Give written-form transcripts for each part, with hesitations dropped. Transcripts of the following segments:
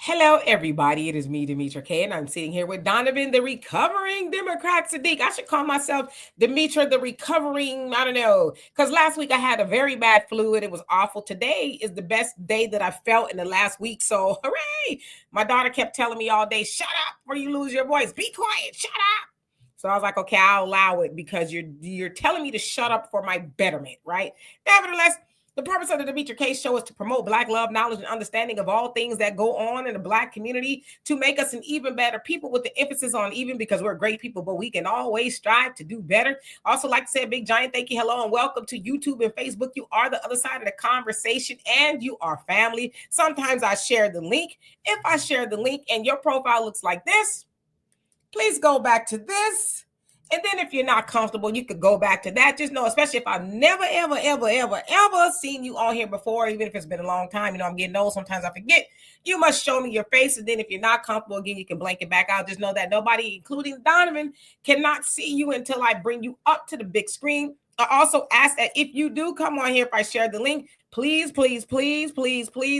Hello, everybody. It is me, Demetra K, and I'm sitting here with Donovan, the recovering Democrat Saadiq. I should call myself Demetra, the recovering, I don't know, because last week I had a very bad flu and it was awful. Today is the best day that I felt in the last week. So, hooray! My daughter kept telling me all day, shut up or you lose your voice. Be quiet, shut up. So I was like, okay, I'll allow it because you're telling me to shut up for my betterment, right? Nevertheless, the purpose of the Demetra K Show is to promote Black love, knowledge, and understanding of all things that go on in the Black community to make us an even better people, with the emphasis on even, because we're great people, but we can always strive to do better. Also, like to say a big giant thank you, hello, and welcome to YouTube and Facebook. You are the other side of the conversation, and you are family. Sometimes I share the link. If I share the link and your profile looks like this, please go back to this. And then if you're not comfortable, you could go back to that. Just know, especially if I've never, ever seen you on here before, even if it's been a long time, I'm getting old. Sometimes I forget. You must show me your face. And then if you're not comfortable, again, you can blank it back out. Just know that nobody, including Donovan, cannot see you until I bring you up to the big screen. I also ask that if you do come on here, if I share the link, please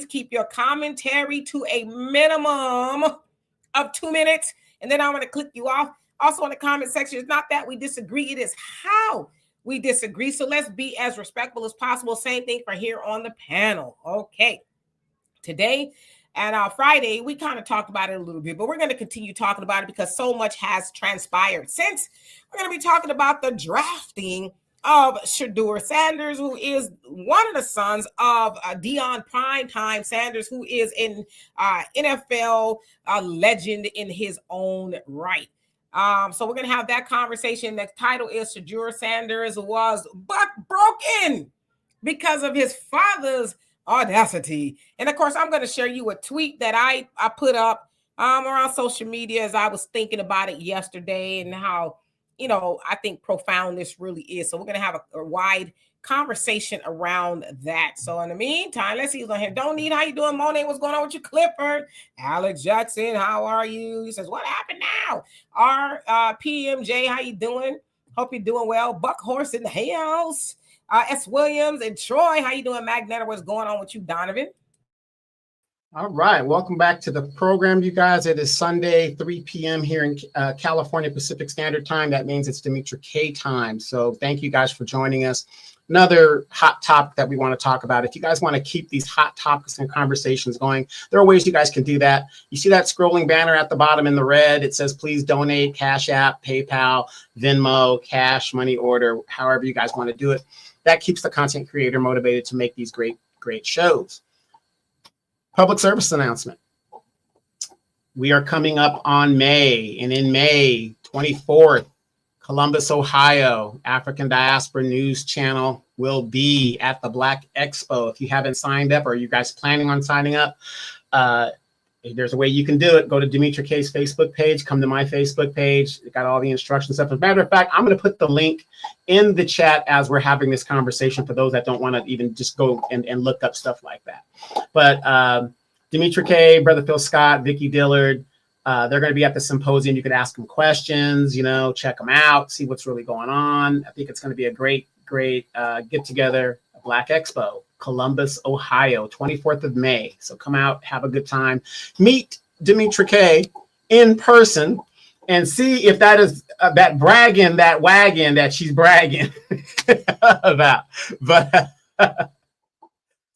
keep your commentary to a minimum of 2 minutes. And then I want to click you off. Also in the comment section, it's not that we disagree, it is how we disagree. So let's be as respectful as possible. Same thing for here on the panel. Okay. Today and Friday, we kind of talked about it a little bit, but we're going to continue talking about it because so much has transpired since. We're going to be talking about the drafting of Shedeur Sanders, who is one of the sons of Deion Primetime Sanders, who is an NFL legend in his own right. So we're going to have that conversation. The title is Shedeur Sanders was buck broken because of his father's audacity. And of course, I'm going to share you a tweet that I put up around social media as I was thinking about it yesterday and how, I think profound this really is. So we're going to have a wide conversation around that. So in the meantime, let's see who's on here. Don't need, how you doing? Monet, what's going on with you? Clifford, Alex Jackson, how are you? He says, what happened now? PMJ, how you doing? Hope you're doing well. Buck Horse in the house. S. Williams and Troy, how you doing? Magneto, what's going on with you? Donovan? All right, welcome back to the program, you guys. It is Sunday, 3 p.m. here in California Pacific Standard Time. That means it's Demetra K time. So thank you guys for joining us. Another hot topic that we want to talk about. If you guys want to keep these hot topics and conversations going, there are ways you guys can do that. You see that scrolling banner at the bottom in the red? It says, please donate, Cash App, PayPal, Venmo, cash, money order, however you guys want to do it. That keeps the content creator motivated to make these great shows. Public service announcement. We are coming up on May, and in May 24th, Columbus, Ohio, African Diaspora News Channel will be at the Black Expo. If you haven't signed up, or are you guys planning on signing up, there's a way you can do it. Go to Demetra K's Facebook page, come to my Facebook page. It got all the instructions stuff. As a matter of fact, I'm going to put the link in the chat as we're having this conversation for those that don't want to even just go and look up stuff like that. But Demetra K, Brother Phil Scott, Vicki Dillard, they're going to be at the symposium. You can ask them questions, check them out, see what's really going on. I think it's going to be a great get together. Black Expo, Columbus, Ohio, 24th of May. So come out, have a good time, meet Demetra K in person, and see if that is that bragging, that wagon that she's bragging about. But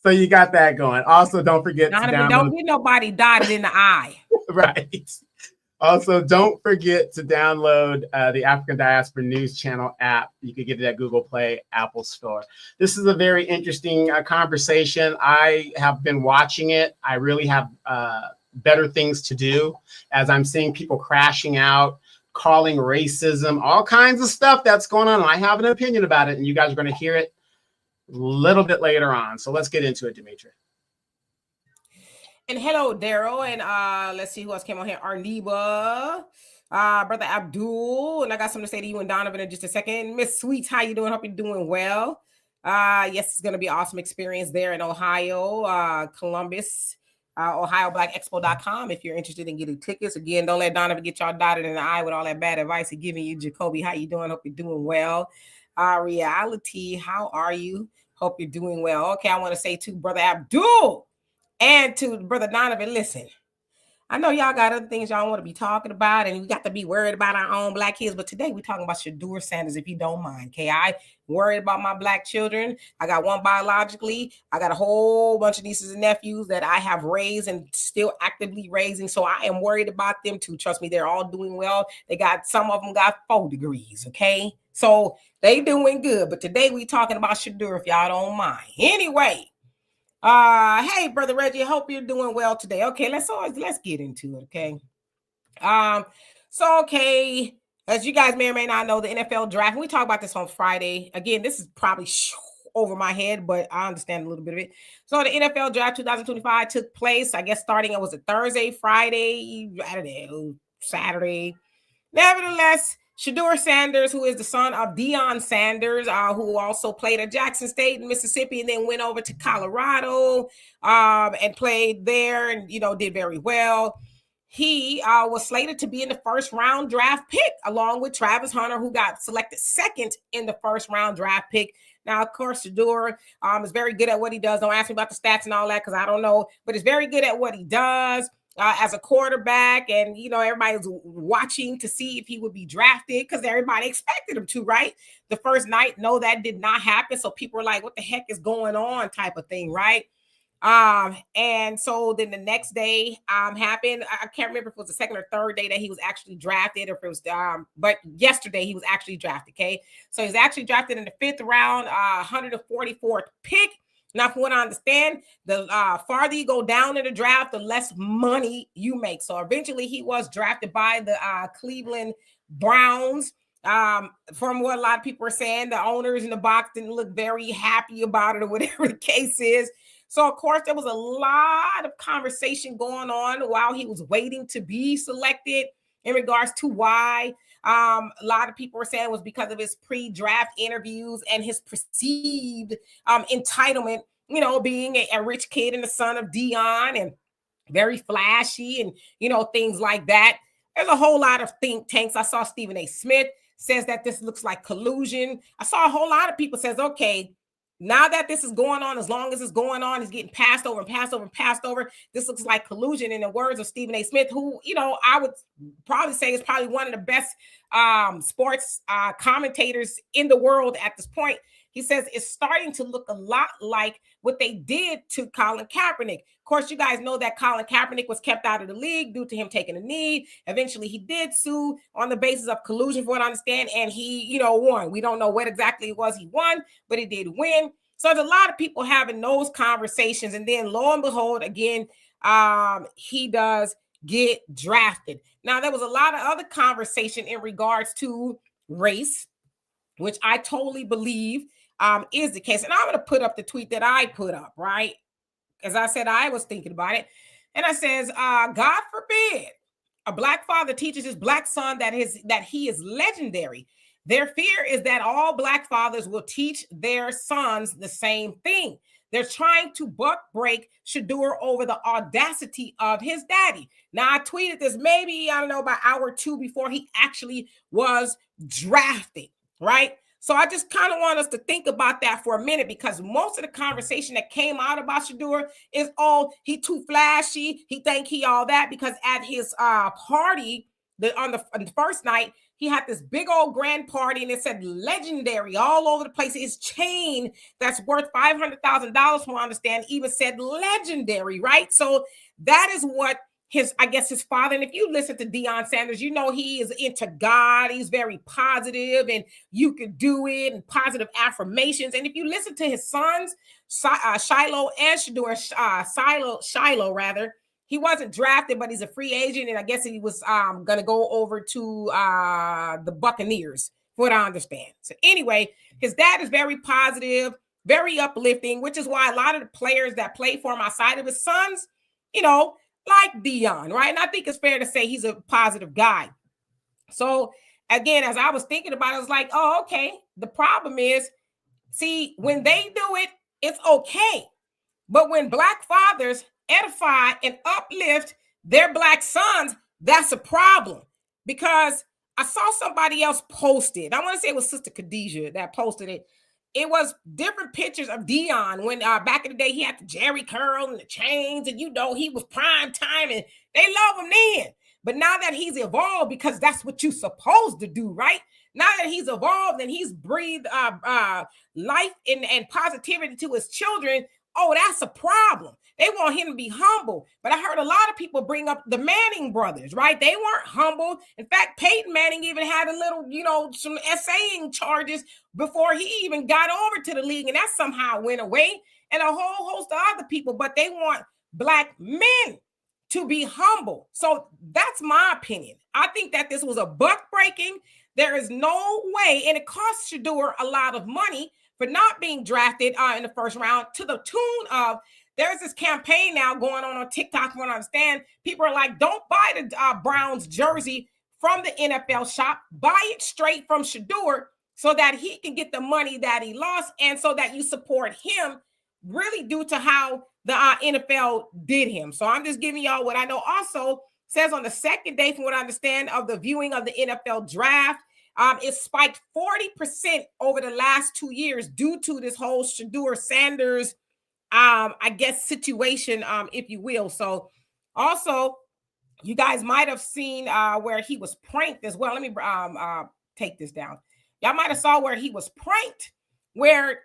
so you got that going. Also, don't forget to download. Don't get nobody dotted in the eye. Right. Also, don't forget to download the African Diaspora News Channel app. You can get it at Google Play, Apple Store. This is a very interesting conversation. I have been watching it. I really have better things to do as I'm seeing people crashing out, calling racism, all kinds of stuff that's going on. I have an opinion about it, and you guys are going to hear it a little bit later on. So let's get into it, Demetra. And hello, Daryl. And let's see who else came on here. Arniba, Brother Abdul. And I got something to say to you and Donovan in just a second. Miss Sweets, how you doing? Hope you're doing well. Yes, it's going to be an awesome experience there in Ohio, Columbus, OhioBlackExpo.com if you're interested in getting tickets. Again, don't let Donovan get y'all dotted in the eye with all that bad advice he's giving you. Jacoby, how you doing? Hope you're doing well. Reality, how are you? Hope you're doing well. Okay, I want to say to Brother Abdul and to Brother Donovan, listen, I know y'all got other things y'all want to be talking about, and we got to be worried about our own black kids. But today we're talking about Shedeur Sanders, if you don't mind. Okay, I worried about my black children. I got one biologically. I got a whole bunch of nieces and nephews that I have raised and still actively raising. So I am worried about them too. Trust me, they're all doing well. Some of them got 4 degrees. Okay, so they doing good. But today we talking about Shedeur, if y'all don't mind. Anyway. Hey, brother Reggie, I hope you're doing well today. Okay, let's get into it. Okay. Okay, as you guys may or may not know, the NFL draft, and we talked about this on Friday. Again, this is probably over my head, but I understand a little bit of it. So the NFL draft 2025 took place, I guess, starting, it was a Thursday, Friday, I don't know, Saturday. Nevertheless, Shedeur Sanders, who is the son of Deion Sanders, who also played at Jackson State in Mississippi and then went over to Colorado and played there and, did very well. He was slated to be in the first round draft pick along with Travis Hunter, who got selected second in the first round draft pick. Now, of course, Shedeur is very good at what he does. Don't ask me about the stats and all that because I don't know, but he's very good at what he does. As a quarterback, and everybody's watching to see if he would be drafted because everybody expected him to, right? The first night, no, that did not happen. So people were like, what the heck is going on, type of thing, right? And so then the next day happened. I can't remember if it was the second or third day that he was actually drafted, or if it was but yesterday he was actually drafted. Okay, so he's actually drafted in the 5th round, 144th pick. Now, from what I understand, the farther you go down in the draft, the less money you make. So eventually he was drafted by the Cleveland Browns. From what a lot of people are saying, the owners in the box didn't look very happy about it, or whatever the case is. So, of course, there was a lot of conversation going on while he was waiting to be selected in regards to why. A lot of people were saying it was because of his pre-draft interviews and his perceived entitlement, being a rich kid and the son of Deion and very flashy and, things like that. There's a whole lot of think tanks. I saw Stephen A. Smith says that this looks like collusion. I saw a whole lot of people says, okay, now that this is going on, as long as it's going on, it's getting passed over and passed over and passed over. This looks like collusion, in the words of Stephen A. Smith, who, I would probably say is probably one of the best sports commentators in the world at this point. He says it's starting to look a lot like what they did to Colin Kaepernick. Of course, you guys know that Colin Kaepernick was kept out of the league due to him taking a knee. Eventually, he did sue on the basis of collusion, for what I understand, and he, won. We don't know what exactly it was he won, but he did win. So there's a lot of people having those conversations, and then lo and behold, again, he does get drafted. Now, there was a lot of other conversation in regards to race, which I totally believe is the case. And I'm going to put up the tweet that I put up, right? As I said, I was thinking about it. And I says, God forbid a black father teaches his black son that he is legendary. Their fear is that all black fathers will teach their sons the same thing. They're trying to buck break Shedeur over the audacity of his daddy. Now, I tweeted this maybe, I don't know, about an hour or two before he actually was drafted, right? So I just kind of want us to think about that for a minute, because most of the conversation that came out about Shedeur is, oh, he too flashy. He think he all that, because at his party on the first night, he had this big old grand party and it said legendary all over the place. His chain that's worth $500,000, from what I understand, even said legendary, right? So that is what his father, and if you listen to Deion Sanders, he is into God. He's very positive and you could do it, and positive affirmations. And if you listen to his sons, Shiloh and Shedeur, Shiloh rather, he wasn't drafted, but he's a free agent, and I guess he was going to go over to the Buccaneers, for what I understand. So anyway, his dad is very positive, very uplifting, which is why a lot of the players that play for him outside of his sons, like Deion, right? And I think it's fair to say he's a positive guy. So again, as I was thinking about it, I was like, oh, okay. The problem is, see, when they do it, it's okay. But when black fathers edify and uplift their black sons, that's a problem. Because I saw somebody else post it. I want to say it was Sister Khadijah that posted it. it was different pictures of Dion when back in the day he had the Jerry curl and the chains, and you know he was prime time, and they love him then. But now that he's evolved, because that's what you're supposed to do, right? Now that he's evolved and he's breathed life and positivity to his children, oh, that's a problem. They want him to be humble. But I heard a lot of people bring up the Manning brothers, right? They weren't humble. In fact, Peyton Manning even had a little, you know, some essaying charges before he even got over to the league. And that somehow went away. And a whole host of other people. But they want Black men to be humble. So that's my opinion. I think that this was a buck breaking. There is no way, and it cost Shedeur a lot of money for not being drafted in the first round, to the tune of, there's this campaign now going on TikTok, from what I understand. People are like, don't buy the Browns jersey from the NFL shop. Buy it straight from Shedeur so that he can get the money that he lost, and so that you support him, really due to how the NFL did him. So I'm just giving y'all what I know. Also says on the second day, from what I understand, of the viewing of the NFL draft, it spiked 40% over the last 2 years due to this whole Shedeur Sanders, I guess, situation, if you will. So also, you guys might have seen where he was pranked as well. Let me take this down. Y'all might have saw where he was pranked, where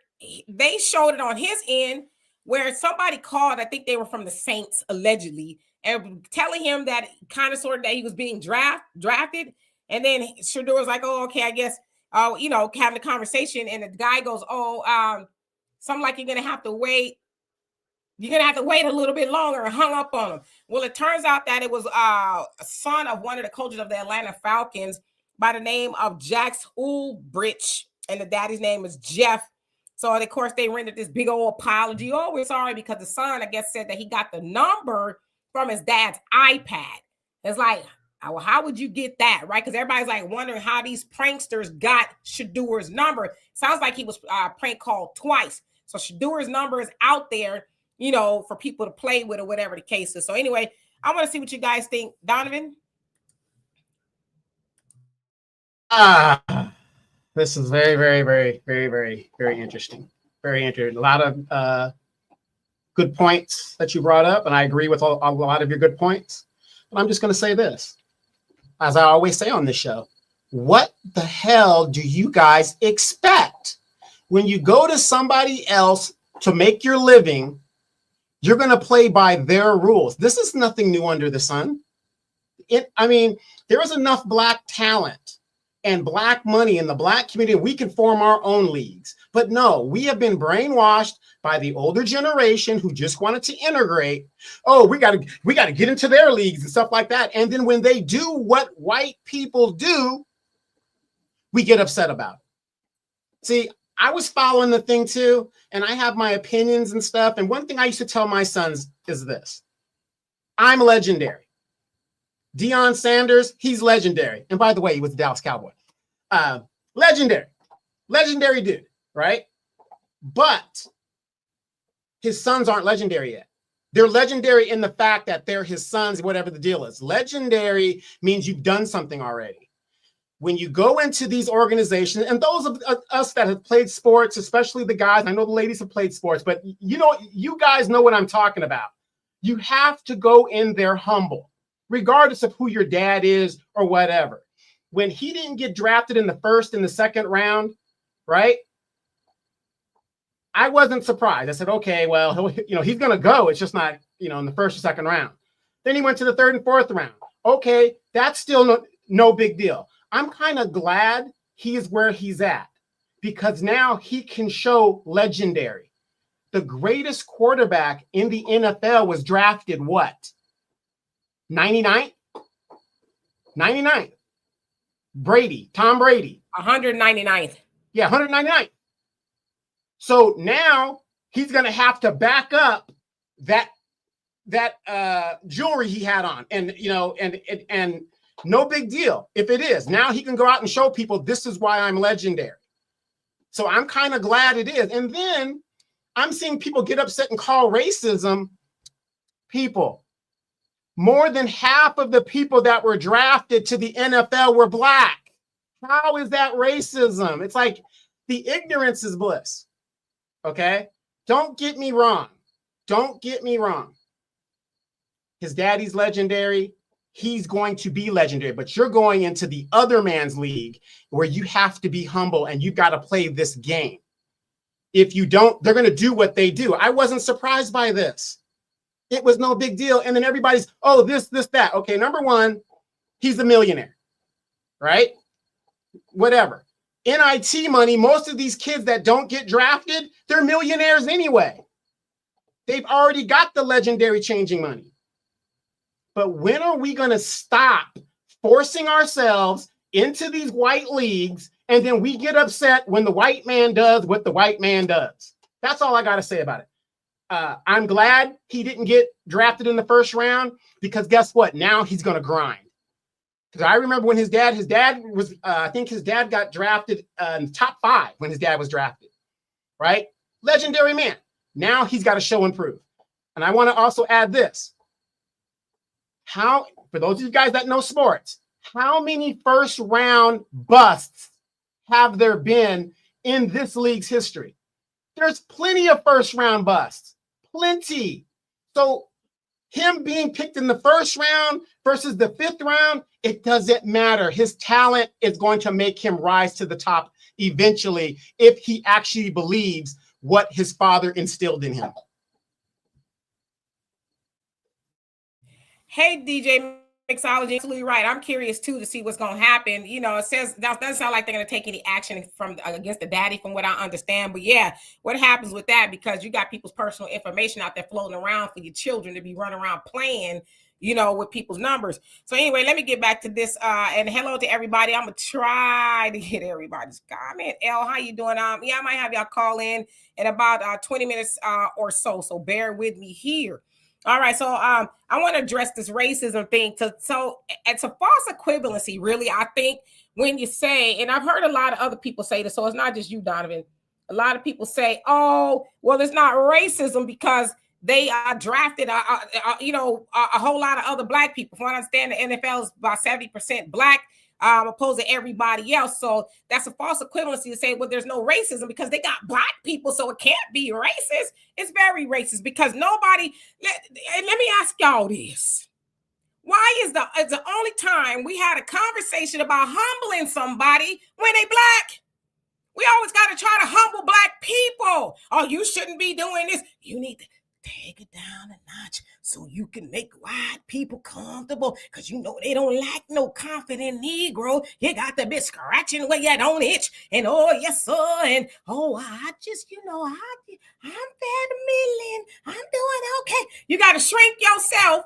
they showed it on his end, where somebody called, I think they were from the Saints, allegedly, and telling him that kind of sort of that he was being drafted. And then Shedeur was like, oh, okay, I guess, you know, having a conversation. And the guy goes, oh, something like, you're going to have to wait. You're going to have to wait a little bit longer, and hung up on him. Well, it turns out that it was a son of one of the coaches of the Atlanta Falcons by the name of Jax Ulbrich. And the daddy's name is Jeff. So, of course, they rendered this big old apology. Oh, we're sorry, because the son, I guess, said that he got the number from his dad's iPad. It's like, well, how would you get that, right? Because everybody's like wondering how these pranksters got Shedeur's number. Sounds like he was prank called twice. So Shedeur's number is out there, you know, for people to play with, or whatever the case is. So anyway, I want to see what you guys think. Donovan? This is very, very, very, very, very, very interesting. Very interesting. A lot of good points that you brought up, and I agree with a lot of your good points. But I'm just going to say this, as I always say on this show: what the hell do you guys expect? When you go to somebody else to make your living, you're going to play by their rules. This is nothing new under the sun. I mean, there is enough Black talent and Black money in the Black community. We can form our own leagues. But no, we have been brainwashed by the older generation who just wanted to integrate. Oh, we got to get into their leagues and stuff like that. And then when they do what white people do, we get upset about it. See, I was following the thing too, and I have my opinions and stuff. And one thing I used to tell my sons is this: I'm legendary. Deion Sanders, he's legendary. And by the way, he was the Dallas Cowboy. Legendary dude, right? But his sons aren't legendary yet. They're legendary in the fact that they're his sons, whatever the deal is. Legendary means you've done something already. When you go into these organizations, and those of us that have played sports, especially the guys, I know the ladies have played sports, but you know, you guys know what I'm talking about. You have to go in there humble, regardless of who your dad is or whatever. When he didn't get drafted in the first and the second round, right? I wasn't surprised. I said, okay, well, he's going to go. It's just not, in the first or second round. Then he went to the third and fourth round. Okay, that's still no big deal. I'm kind of glad he is where he's at, because now he can show legendary. The greatest quarterback in the NFL was drafted what? 99th? 99th. Tom Brady. 199th. Yeah, 199th. So now he's going to have to back up that jewelry he had on, and no big deal if it is. Now he can go out and show people, this is why I'm legendary. So I'm kind of glad it is. And then I'm seeing people get upset and call racism. People, more than half of the people that were drafted to the NFL were Black. How is that racism? It's like, The ignorance is bliss. Okay? Don't get me wrong. Don't get me wrong. His daddy's legendary. He's going to be legendary, but you're going into the other man's league where you have to be humble and you've got to play this game. If you don't, they're going to do what they do. I wasn't surprised by this. It was no big deal. And then everybody's, oh, this, that. Okay, number one, he's a millionaire, right? Whatever. NIT money, most of these kids that don't get drafted, they're millionaires anyway. They've already got the legendary changing money. But when are we going to stop forcing ourselves into these white leagues and then we get upset when the white man does what the white man does? That's all I got to say about it. I'm glad he didn't get drafted in the first round because guess what? Now he's going to grind. Because I remember when his dad was, I think his dad got drafted in the top 5 when his dad was drafted, right? Legendary man. Now he's got to show and prove. And I want to also add this. How, for those of you guys that know sports, how many first round busts have there been in this league's history? There's plenty of first round busts, plenty. So him being picked in the first round versus the 5th round, it doesn't matter. His talent is going to make him rise to the top eventually if he actually believes what his father instilled in him. Hey, DJ Mixology, absolutely right. I'm curious too to see what's going to happen. You know, it says that doesn't sound like they're going to take any action from against the daddy, from what I understand. But yeah, what happens with that? Because you got people's personal information out there floating around for your children to be running around playing, you know, with people's numbers. So anyway, let me get back to this. And hello to everybody. I'm gonna try to get everybody's comment. L, how you doing? Yeah, I might have y'all call in about 20 minutes or so. So bear with me here. All right, so I want to address this racism thing. So it's a false equivalency, really. I think when you say, and I've heard a lot of other people say this, so it's not just you, Donovan. A lot of people say, "Oh, well, it's not racism because they drafted, a whole lot of other black people." From what I understand, the NFL is about 70% black, opposed to everybody else. So that's a false equivalency to say, well, there's no racism because they got black people, so it can't be racist. It's very racist because nobody. Let me ask y'all this: why is it's the only time we had a conversation about humbling somebody when they black? We always got to try to humble black people. Oh, you shouldn't be doing this. You need to take it down a notch so you can make white people comfortable, because you know they don't like no confident Negro. You got to be scratching where you don't itch, and oh yes sir, and oh I just, I'm fed a million, I'm doing okay. You got to shrink yourself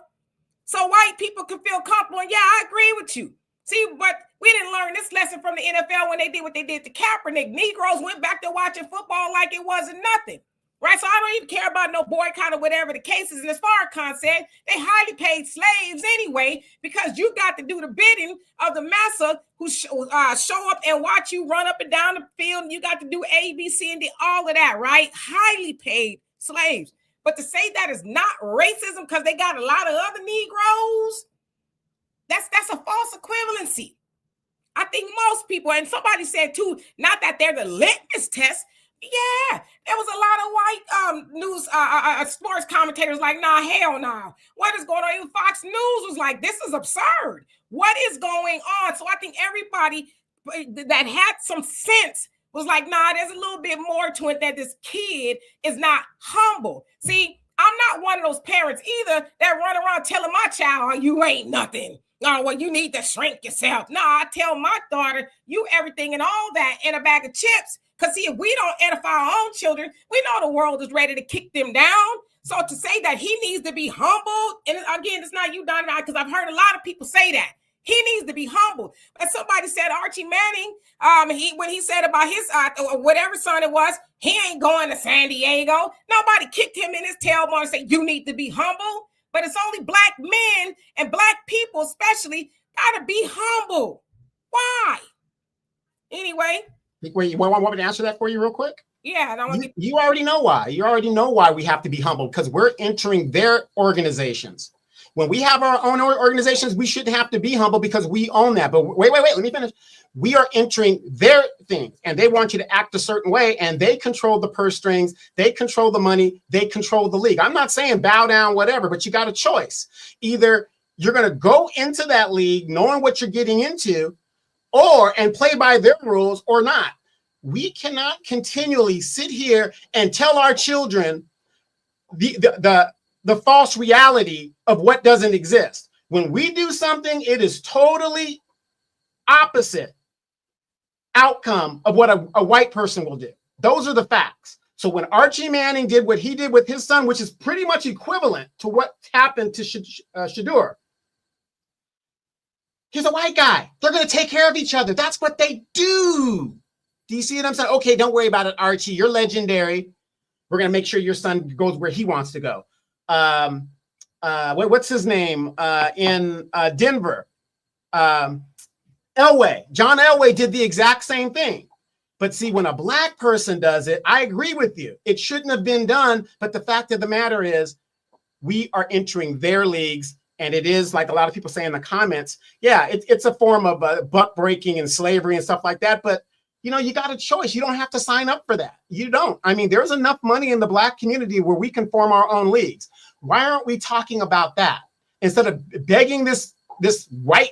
so white people can feel comfortable. And yeah, I agree with you. See, but we didn't learn this lesson from the NFL when they did what they did to Kaepernick. Negroes went back to watching football like it wasn't nothing. Right, so I don't even care about no boycott or whatever the case is. And as far as concerned, they highly paid slaves anyway, because you got to do the bidding of the massa who show up and watch you run up and down the field. And you got to do A, B, C, and D, all of that, right? Highly paid slaves. But to say that is not racism because they got a lot of other Negroes, that's a false equivalency. I think most people, and somebody said too, not that they're the litmus test. Yeah, there was a lot of white news sports commentators like, nah, hell no. What is going on? Even Fox News was like, this is absurd. What is going on? So I think everybody that had some sense was like, nah, there's a little bit more to it, that this kid is not humble. See, I'm not one of those parents either that run around telling my child, oh, you ain't nothing. Oh, well, you need to shrink yourself. No, I tell my daughter, you everything and all that in a bag of chips. Because see, if we don't edify our own children, we know the world is ready to kick them down. So to say that he needs to be humbled, and again, it's not you, Donovan, because I've heard a lot of people say that. He needs to be humbled. But somebody said Archie Manning, when he said about his whatever son it was, he ain't going to San Diego. Nobody kicked him in his tailbone and said, you need to be humble. But it's only black men and black people especially got to be humble. Why? Anyway. Wait, you want me to answer that for you real quick? Yeah. And you already know why. You already know why we have to be humble, because we're entering their organizations. When we have our own organizations, we shouldn't have to be humble because we own that. But wait, let me finish. We are entering their things and they want you to act a certain way and they control the purse strings. They control the money. They control the league. I'm not saying bow down, whatever, but you got a choice. Either you're going to go into that league knowing what you're getting into and play by their rules or not. We cannot continually sit here and tell our children the false reality of what doesn't exist. When we do something, it is totally opposite outcome of what a white person will do. Those are the facts. So when Archie Manning did what he did with his son, which is pretty much equivalent to what happened to Shedeur, he's a white guy. They're going to take care of each other. That's what they do. Do you see what I'm saying? Okay, don't worry about it, Archie. You're legendary. We're going to make sure your son goes where he wants to go. What's his name in Denver? Elway. John Elway did the exact same thing. But see, when a black person does it, I agree with you. It shouldn't have been done. But the fact of the matter is, we are entering their leagues. And it is, like a lot of people say in the comments, yeah, it's a form of buck breaking and slavery and stuff like that. But you know, you got a choice. You don't have to sign up for that. You don't. I mean, there's enough money in the black community where we can form our own leagues. Why aren't we talking about that? Instead of begging this white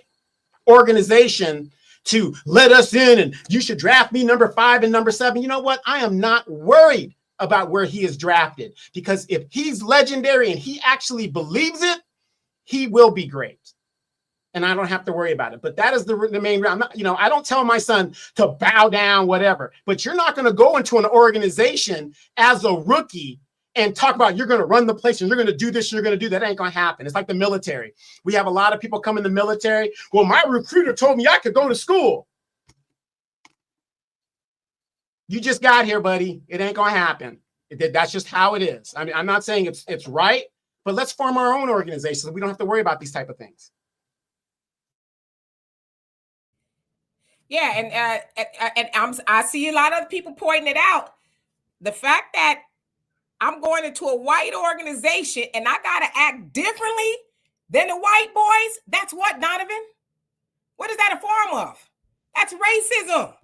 organization to let us in and you should draft me number 5 and number 7. You know what? I am not worried about where he is drafted, because if he's legendary and he actually believes it, he will be great. And I don't have to worry about it. But that is the main round. I don't tell my son to bow down, whatever. But you're not going to go into an organization as a rookie and talk about you're going to run the place and you're going to do this, and you're going to do that. Ain't going to happen. It's like the military. We have a lot of people come in the military. Well, my recruiter told me I could go to school. You just got here, buddy. It ain't going to happen. That's just how it is. I mean, I'm not saying it's right, but let's form our own organizations. We don't have to worry about these type of things. Yeah, and I see a lot of people pointing it out. The fact that I'm going into a white organization and I got to act differently than the white boys, that's what, Donovan? What is that a form of? That's racism.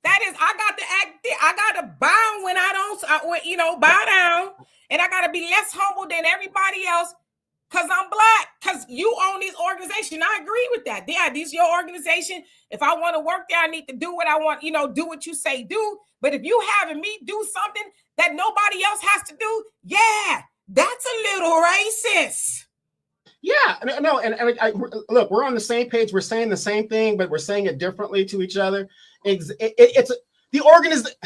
That is, I got to act, I got to bow when I don't, bow down, and I got to be less humble than everybody else because I'm black, because you own this organization. I agree with that. Yeah, this is your organization. If I want to work there, I need to do what I want, do what you say do. But if you having me do something that nobody else has to do, yeah, that's a little racist. Yeah, no, and look, we're on the same page. We're saying the same thing, but we're saying it differently to each other. It's the organization.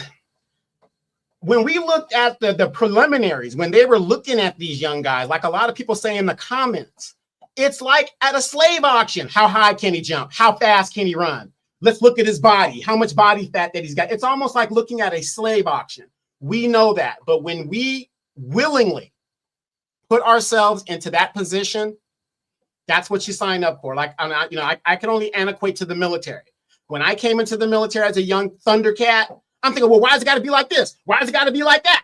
When we looked at the preliminaries, when they were looking at these young guys, like a lot of people say in the comments, it's like at a slave auction. How high can he jump? How fast can he run? Let's look at his body. How much body fat that he's got. It's almost like looking at a slave auction. We know that. But when we willingly put ourselves into that position, that's what you sign up for. Like, I can only equate to the military. When I came into the military as a young Thundercat, I'm thinking, well, why has it got to be like this? Why has it got to be like that?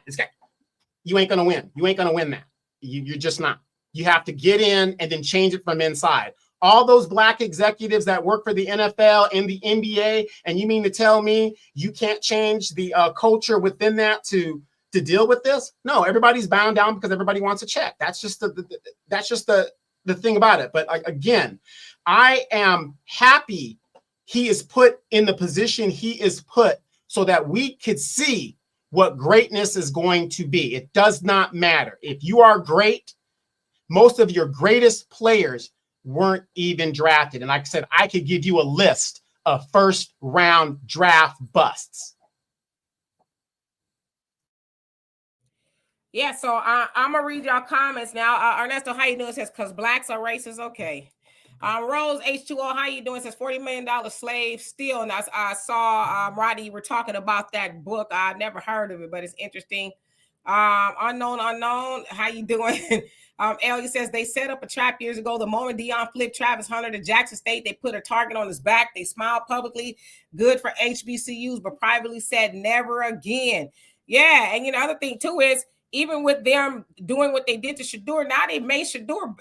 You ain't going to win. You ain't going to win that. You're just not. You have to get in and then change it from inside. All those black executives that work for the NFL and the NBA, and you mean to tell me you can't change the culture within that to deal with this? No, everybody's bound down because everybody wants a check. That's just the thing about it. But again, I am happy he is put in the position he is put so that we could see what greatness is going to be. It does not matter. If you are great, most of your greatest players weren't even drafted. And like I said, I could give you a list of first round draft busts. Yeah, so I'm going to read y'all comments now. Ernesto, how you doing? Says, because blacks are racist. Okay. Rose H2O, how you doing? Says $40 million slave still. And I saw Roddy, you were talking about that book. I never heard of it, but it's interesting. Unknown, how you doing? Elliot says they set up a trap years ago. The moment Deion flipped Travis Hunter to Jackson State, they put a target on his back. They smiled publicly, good for HBCUs, but privately said never again. Yeah, and other thing too is even with them doing what they did to Shedeur, now they made Shedeur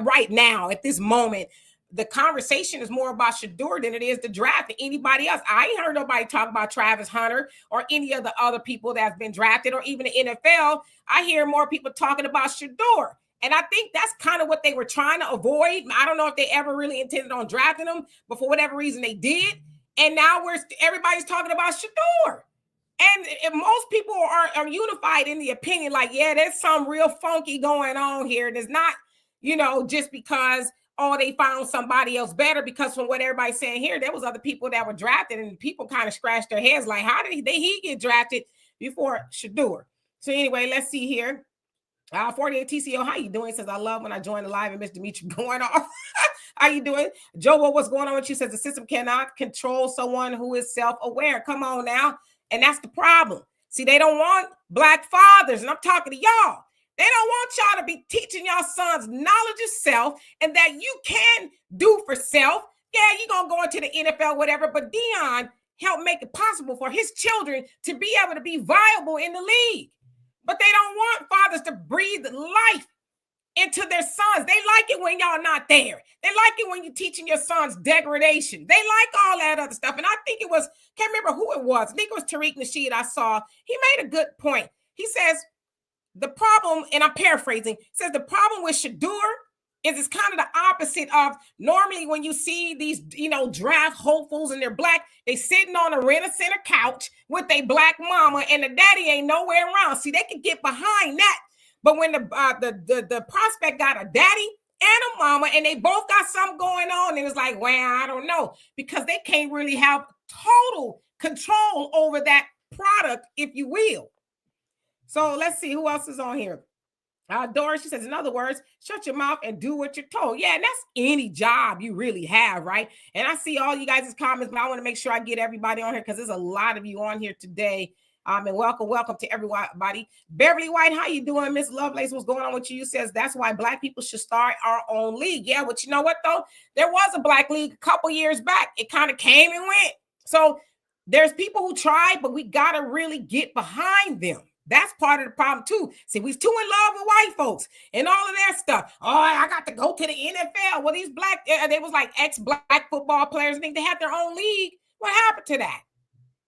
right now at this moment. The conversation is more about Shedeur than it is the draft than anybody else. I ain't heard nobody talk about Travis Hunter or any of the other people that's been drafted or even the NFL. I hear more people talking about Shedeur. And I think that's kind of what they were trying to avoid. I don't know if they ever really intended on drafting him, but for whatever reason they did. And now everybody's talking about Shedeur. And most people are unified in the opinion, like, yeah, there's some real funky going on here. And it's not, just because, they found somebody else better, because from what everybody's saying here, there was other people that were drafted and people kind of scratched their heads like, how did he get drafted before Shedeur? So anyway, let's see here. 48 TCO, how you doing? Says, I love when I join the live and Miss Dimitri going off. How you doing? Joe, what's going on with you? Says the system cannot control someone who is self-aware. Come on now. And that's the problem. See, they don't want Black fathers, and I'm talking to y'all. They don't want y'all to be teaching y'all sons knowledge of self and that you can do for self. Yeah, you're going to go into the NFL, whatever, but Dion helped make it possible for his children to be able to be viable in the league. But they don't want fathers to breathe life into their sons. They like it when y'all not there. They like it when you're teaching your sons degradation. They like all that other stuff. And I think it was, can't remember who it was. I think it was Tariq Nasheed I saw. He made a good point. He says, the problem, and I'm paraphrasing, says the problem with Shedeur is it's kind of the opposite of normally when you see these, draft hopefuls and they're Black, they sitting on a rent-a-center couch with a Black mama and the daddy ain't nowhere around. See, they can get behind that. But when the prospect got a daddy and a mama and they both got something going on, and it's like, well, I don't know, because they can't really have total control over that product, if you will. So let's see who else is on here. Doris, she says, in other words, shut your mouth and do what you're told. Yeah, and that's any job you really have, right? And I see all you guys' comments, but I want to make sure I get everybody on here because there's a lot of you on here today. And welcome to everybody. Beverly White, how you doing? Miss Lovelace, what's going on with you? Says that's why Black people should start our own league. Yeah, but you know what though? There was a Black league a couple years back. It kind of came and went. So there's people who tried, but we got to really get behind them. That's part of the problem too. See, we're too in love with white folks and all of that stuff. Oh, I got to go to the NFL. Well, these Black, they was like ex-Black football players. I think they had their own league. What happened to that?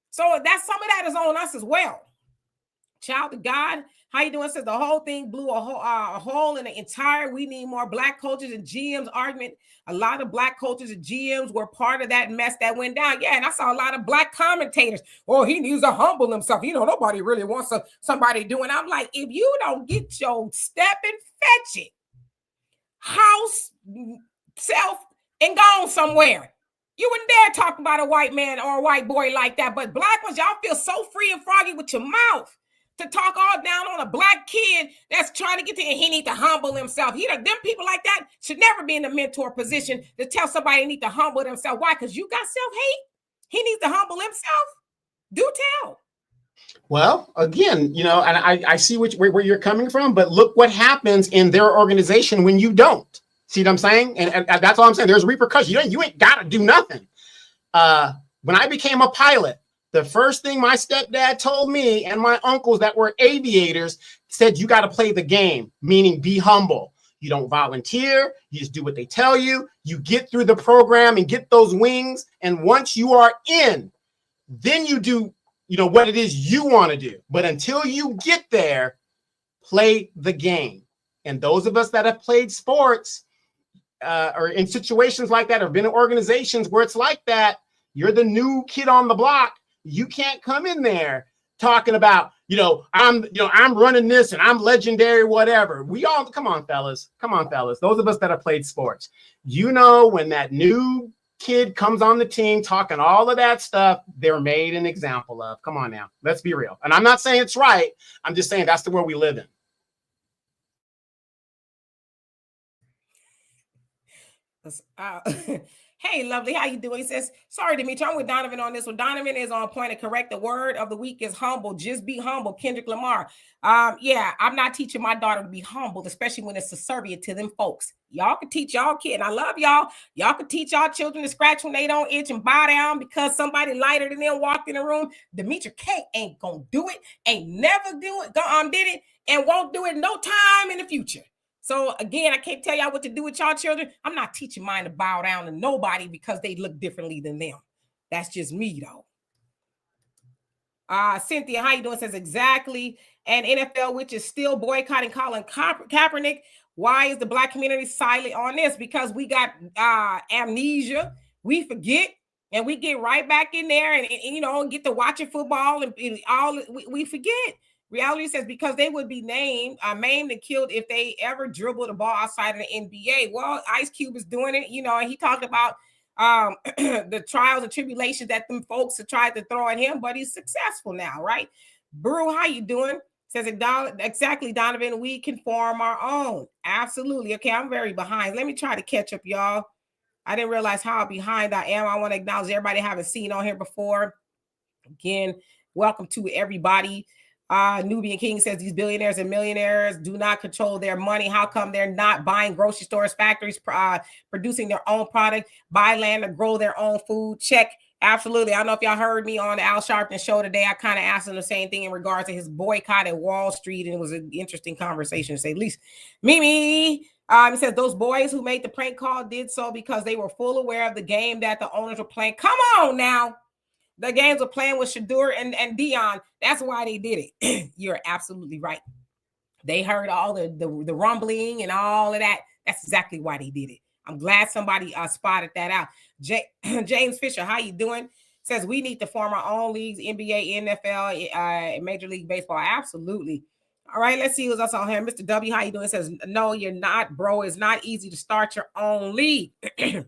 So that's some of that is on us as well. Child of God, how you doing? Says the whole thing blew a hole in the entire we need more Black coaches and GMs argument. A lot of Black coaches and GMs were part of that mess that went down. Yeah, and I saw a lot of Black commentators. Oh, he needs to humble himself. Nobody really wants somebody doing. I'm like, if you don't get your step and fetch it, house, self, and gone somewhere. You wouldn't dare talk about a white man or a white boy like that. But Black ones, y'all feel so free and froggy with your mouth to talk all down on a Black kid that's trying to get to, and he need to humble himself. Them people like that should never be in the mentor position to tell somebody they need to humble themselves. Why? Because you got self-hate. He needs to humble himself. Do tell. Well, again, and I see where you're coming from, but look what happens in their organization when you don't. See what I'm saying? And that's all I'm saying. There's repercussions. You ain't got to do nothing. When I became a pilot, the first thing my stepdad told me and my uncles that were aviators said, you got to play the game, meaning be humble. You don't volunteer. You just do what they tell you. You get through the program and get those wings. And once you are in, then you do, what it is you want to do. But until you get there, play the game. And those of us that have played sports, or in situations like that, or been in organizations where it's like that, you're the new kid on the block. You can't come in there talking about, I'm running this and I'm legendary, whatever. We all, come on, fellas. Those of us that have played sports, when that new kid comes on the team talking all of that stuff, they're made an example of. Come on now, let's be real. And I'm not saying it's right. I'm just saying that's the world we live in. Hey, lovely, how you doing? He says, sorry, Dimitri, I'm with Donovan on this one. Donovan is on point and correct. The word of the week is humble. Just be humble. Kendrick Lamar. Yeah, I'm not teaching my daughter to be humble, especially when it's subservient to them folks. Y'all can teach y'all kid, and I love y'all. Y'all can teach y'all children to scratch when they don't itch and bow down because somebody lighter than them walked in the room. Dimitri K ain't gonna do it. Ain't never do it. Did it. and won't do it no time in the future. So again, I can't tell y'all what to do with y'all children. I'm not teaching mine to bow down to nobody because they look differently than them. That's just me, though. Cynthia, how you doing? Says exactly. And NFL, which is still boycotting Colin Kaepernick. Why is the Black community silent on this? Because we got amnesia. We forget, and we get right back in there, and you know, get to watching football, and all we forget. Reality says because they would be maimed and killed if they ever dribbled the ball outside of the NBA. Well, Ice Cube is doing it, you know, and he talked about the trials and tribulations that them folks have tried to throw at him, but he's successful now, right? Brew, how you doing? Says exactly, Donovan. We can form our own. Absolutely. Okay, I'm very behind. Let me try to catch up, y'all. I didn't realize how behind I am. I want to acknowledge everybody I haven't seen on here before. Again, welcome to everybody. Nubian King says these billionaires and millionaires do not control their money. How come they're not buying grocery stores, factories, producing their own product, buy land to grow their own food? Check. Absolutely. I don't know if y'all heard me on the Al Sharpton show today. I kind of asked him the same thing in regards to his boycott at Wall Street, and it was an interesting conversation, to say the least. Mimi, he says those boys who made the prank call did so because they were full aware of the game that the owners were playing. Come on now. The games were playing with Shedeur and Dion. That's why they did it. You're absolutely right. They heard all the rumbling and all of that. That's exactly why they did it. I'm glad somebody spotted that out. James Fisher, how you doing? Says we need to form our own leagues, NBA, NFL, Major League Baseball. Absolutely. All right, let's see who's else on here. Mr. W, how you doing? Says, no, you're not, bro. It's not easy to start your own league. You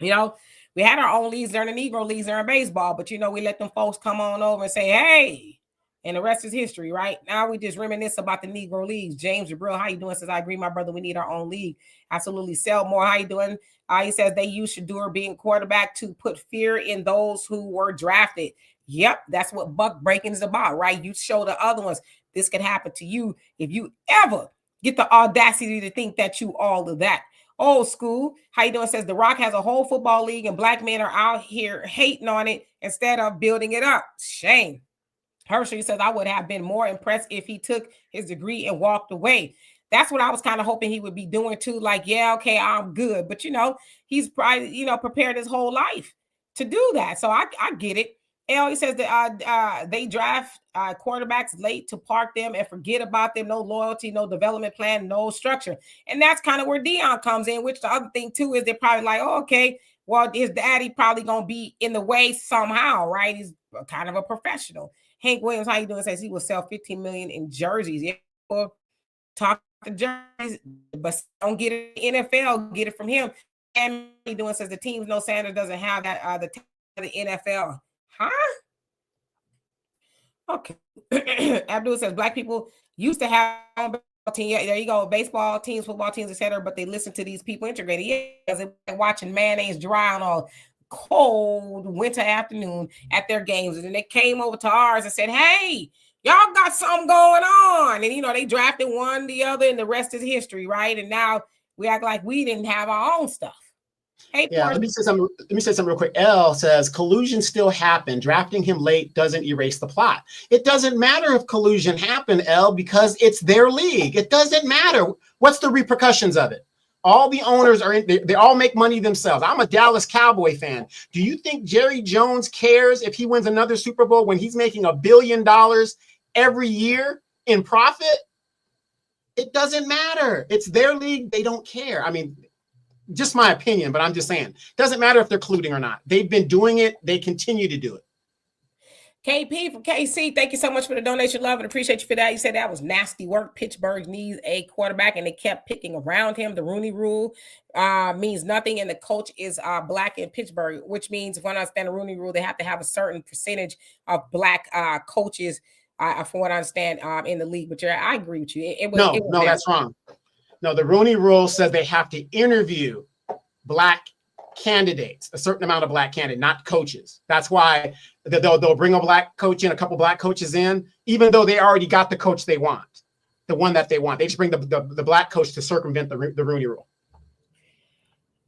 know, we had our own leagues during the Negro leagues during baseball, but, you know, we let them folks come on over and say, hey, and the rest is history, right? Now we just reminisce about the Negro leagues. James Jabril, how you doing? Says, I agree, my brother, we need our own league. Absolutely. Selmore, how you doing? He says they use Shedeur being quarterback to put fear in those who were drafted. Yep, that's what buck breaking is about, right? You show the other ones this could happen to you if you ever get the audacity to think that you all of that. Old school, how you doing? Says The Rock has a whole football league and black men are out here hating on it instead of building it up. Shame. Hershey says, I would have been more impressed if he took his degree and walked away. That's what I was kind of hoping he would be doing too. Like, yeah, okay, I'm good. But, you know, he's probably, you know, prepared his whole life to do that. So I get it. He says that they draft quarterbacks late to park them and forget about them. No loyalty, no development plan, no structure. And that's kind of where Dion comes in, which the other thing too is they're probably like, oh, okay, well, his daddy probably going to be in the way somehow, right? He's kind of a professional. Hank Williams, how you doing? Says he will sell 15 million in jerseys. Yeah, talk to jerseys, but don't get it in the NFL, get it from him. And he doing says the teams know Sanders doesn't have that the NFL. Huh? Okay. Abdul says black people used to have team. Yeah, there you go. Baseball teams, football teams, etc. But they listen to these people integrated. Yeah, because they're watching mayonnaise dry on a cold winter afternoon at their games. And then they came over to ours and said, hey, y'all got something going on. And, you know, they drafted one, the other, and the rest is history, right? And now we act like we didn't have our own stuff. Hey, yeah, let me say something real quick. L says collusion still happened. Drafting him late doesn't erase the plot. It doesn't matter if collusion happened, L, because it's their league. It doesn't matter. What's the repercussions of it? All the owners are in, they all make money themselves. I'm a Dallas Cowboy fan. Do you think Jerry Jones cares if he wins another Super Bowl when he's making $1 billion every year in profit? It doesn't matter. It's their league. They don't care. I mean, just my opinion, but I'm just saying, doesn't matter if they're colluding or not. They've been doing it. They continue to do it. KP from KC, thank you so much for the donation, love, and appreciate you for that. You said that was nasty work. Pittsburgh needs a quarterback, and they kept picking around him. The Rooney Rule means nothing, and the coach is black in Pittsburgh, which means if I understand the Rooney Rule, they have to have a certain percentage of black coaches, from what I understand, in the league. But I agree with you. No, that's wrong. No, the Rooney Rule says they have to interview black candidates, a certain amount of black candidates, not coaches. That's why they'll bring a black coach in, a couple black coaches in, even though they already got the coach they want, the one that they want. They just bring the black coach to circumvent the Rooney Rule.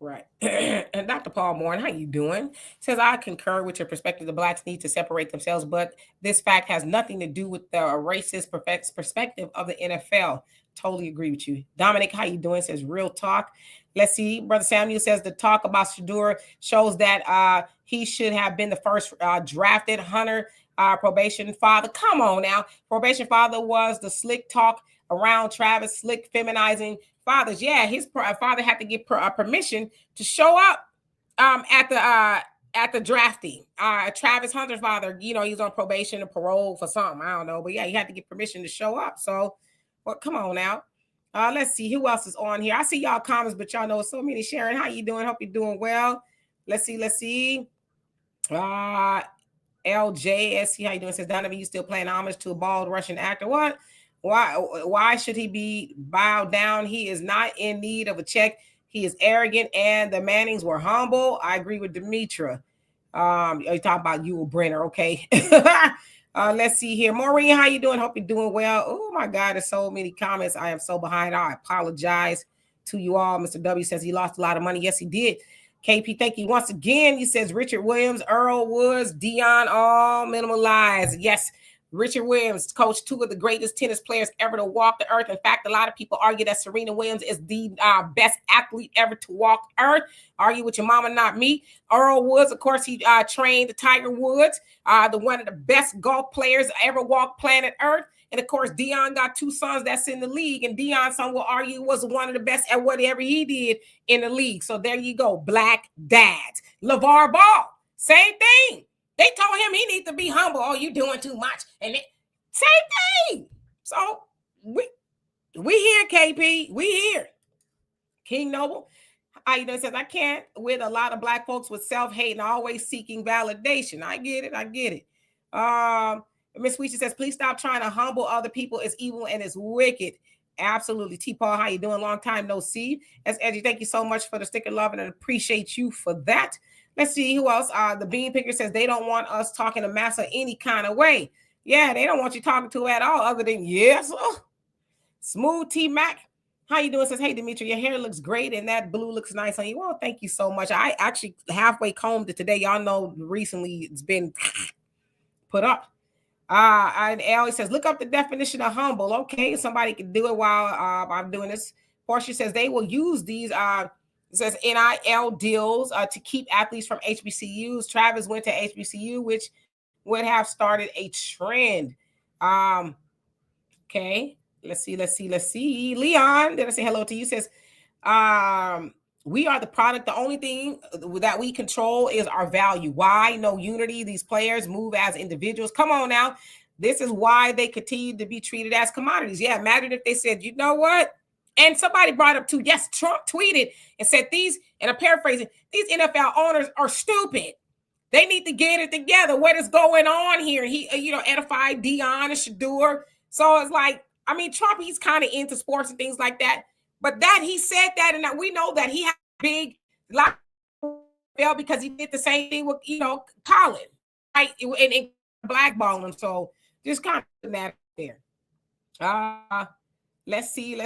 Right. And Dr. Paul Moore, how you doing? Says, I concur with your perspective. The blacks need to separate themselves, but this fact has nothing to do with the racist perspective of the NFL. Totally agree with you. Dominic, how you doing? Says, real talk. Let's see. Brother Samuel says the talk about Shedeur shows that he should have been the first drafted Hunter probation father. Come on now. Probation father was the slick talk around Travis, slick feminizing fathers. Yeah, his father had to get permission to show up at the drafting. Travis Hunter's father, you know, he's on probation or parole for something. I don't know, but yeah, he had to get permission to show up. So, well, come on now. Let's see who else is on here. I see y'all comments, but y'all know so many. Sharon, how you doing? Hope you're doing well. Let's see. LJSC, how you doing? Says Donovan, you still playing homage to a bald Russian actor? What? Why should he be bowed down? He is not in need of a check. He is arrogant, and the Mannings were humble. I agree with Demetra. You talking about Yul Brenner, okay? Let's see here. Maureen, how you doing? Hope you're doing well. Oh my God, there's so many comments. I am so behind. I apologize to you all. Mr. W says he lost a lot of money. Yes, he did. KP, thank you once again. He says Richard Williams, Earl Woods, Dion, all minimal lies. Yes, Richard Williams coached two of the greatest tennis players ever to walk the earth. In fact, a lot of people argue that Serena Williams is the best athlete ever to walk earth. Argue with your mama, not me. Earl Woods, of course, he trained the Tiger Woods, the one of the best golf players ever walked planet Earth. And of course, Dion got two sons that's in the league, and Dion, some will argue, was one of the best at whatever he did in the league. So there you go, black dads. LeVar Ball, same thing. They told him he needs to be humble. Oh, you doing too much. And same thing. So we here, KP. We here. King Noble, you know, says, I can't with a lot of black folks with self-hate and always seeking validation. I get it. Miss Weecher says, please stop trying to humble other people. It's evil and it's wicked. Absolutely. T-Paul, how you doing? Long time no see. As Eddie, thank you so much for the sticker love and I appreciate you for that. Let's see who else. The Bean Picker says they don't want us talking to Massa any kind of way. Yeah, they don't want you talking to at all other than yes. Smooth T Mac. How you doing? Says, hey, Dimitri, your hair looks great and that blue looks nice on you. Well, thank you so much. I actually halfway combed it today. Y'all know recently it's been put up. And Ellie says, look up the definition of humble. Okay, somebody can do it while I'm doing this. Portia says they will use these it says NIL deals to keep athletes from HBCUs. Travis went to HBCU, which would have started a trend. Okay, let's see. Leon, did I say hello to you? Says, we are the product. The only thing that we control is our value. Why? No unity. These players move as individuals. Come on now. This is why they continue to be treated as commodities. Yeah, imagine if they said, you know what? And somebody brought up too, yes, Trump tweeted and said these, and I'm paraphrasing, these NFL owners are stupid. They need to get it together. What is going on here? He, edified Dion and Shedeur. So it's like, I mean, Trump, he's kind of into sports and things like that. But that he said that, and that we know that he had big lot because he did the same thing with, Colin, right? And blackballing. So just kind of that there. Let's see.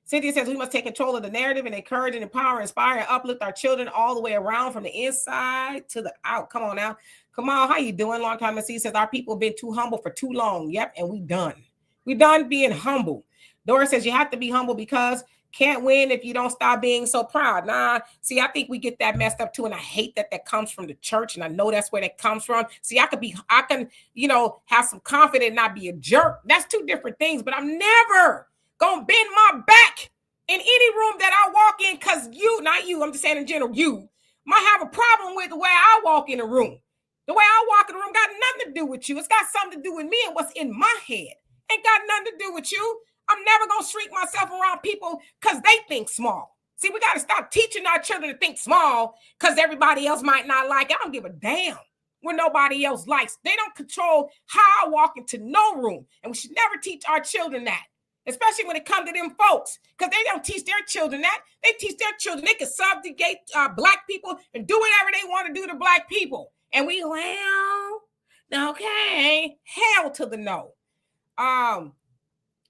Cynthia says we must take control of the narrative and encourage and empower, inspire, and uplift our children all the way around from the inside to the out. Come on now. Come on. How you doing? Long time to see. Says our people have been too humble for too long. Yep. And we done. We done being humble. Dora says you have to be humble because can't win if you don't stop being so proud. Nah, see, I think we get that messed up too. And I hate that comes from the church. And I know that's where that comes from. See, I can, have some confidence and not be a jerk. That's two different things, but I'm never going to bend my back in any room that I walk in. Cause I'm just saying in general, you might have a problem with the way I walk in a room. The way I walk in the room got nothing to do with you. It's got something to do with me and what's in my head. Ain't got nothing to do with you. I'm never going to shrink myself around people because they think small. See, we got to stop teaching our children to think small because everybody else might not like it. I don't give a damn what nobody else likes. They don't control how I walk into no room. And we should never teach our children that, especially when it comes to them folks, because they don't teach their children that. They teach their children they can subjugate black people and do whatever they want to do to black people. And we, okay, hell to the no.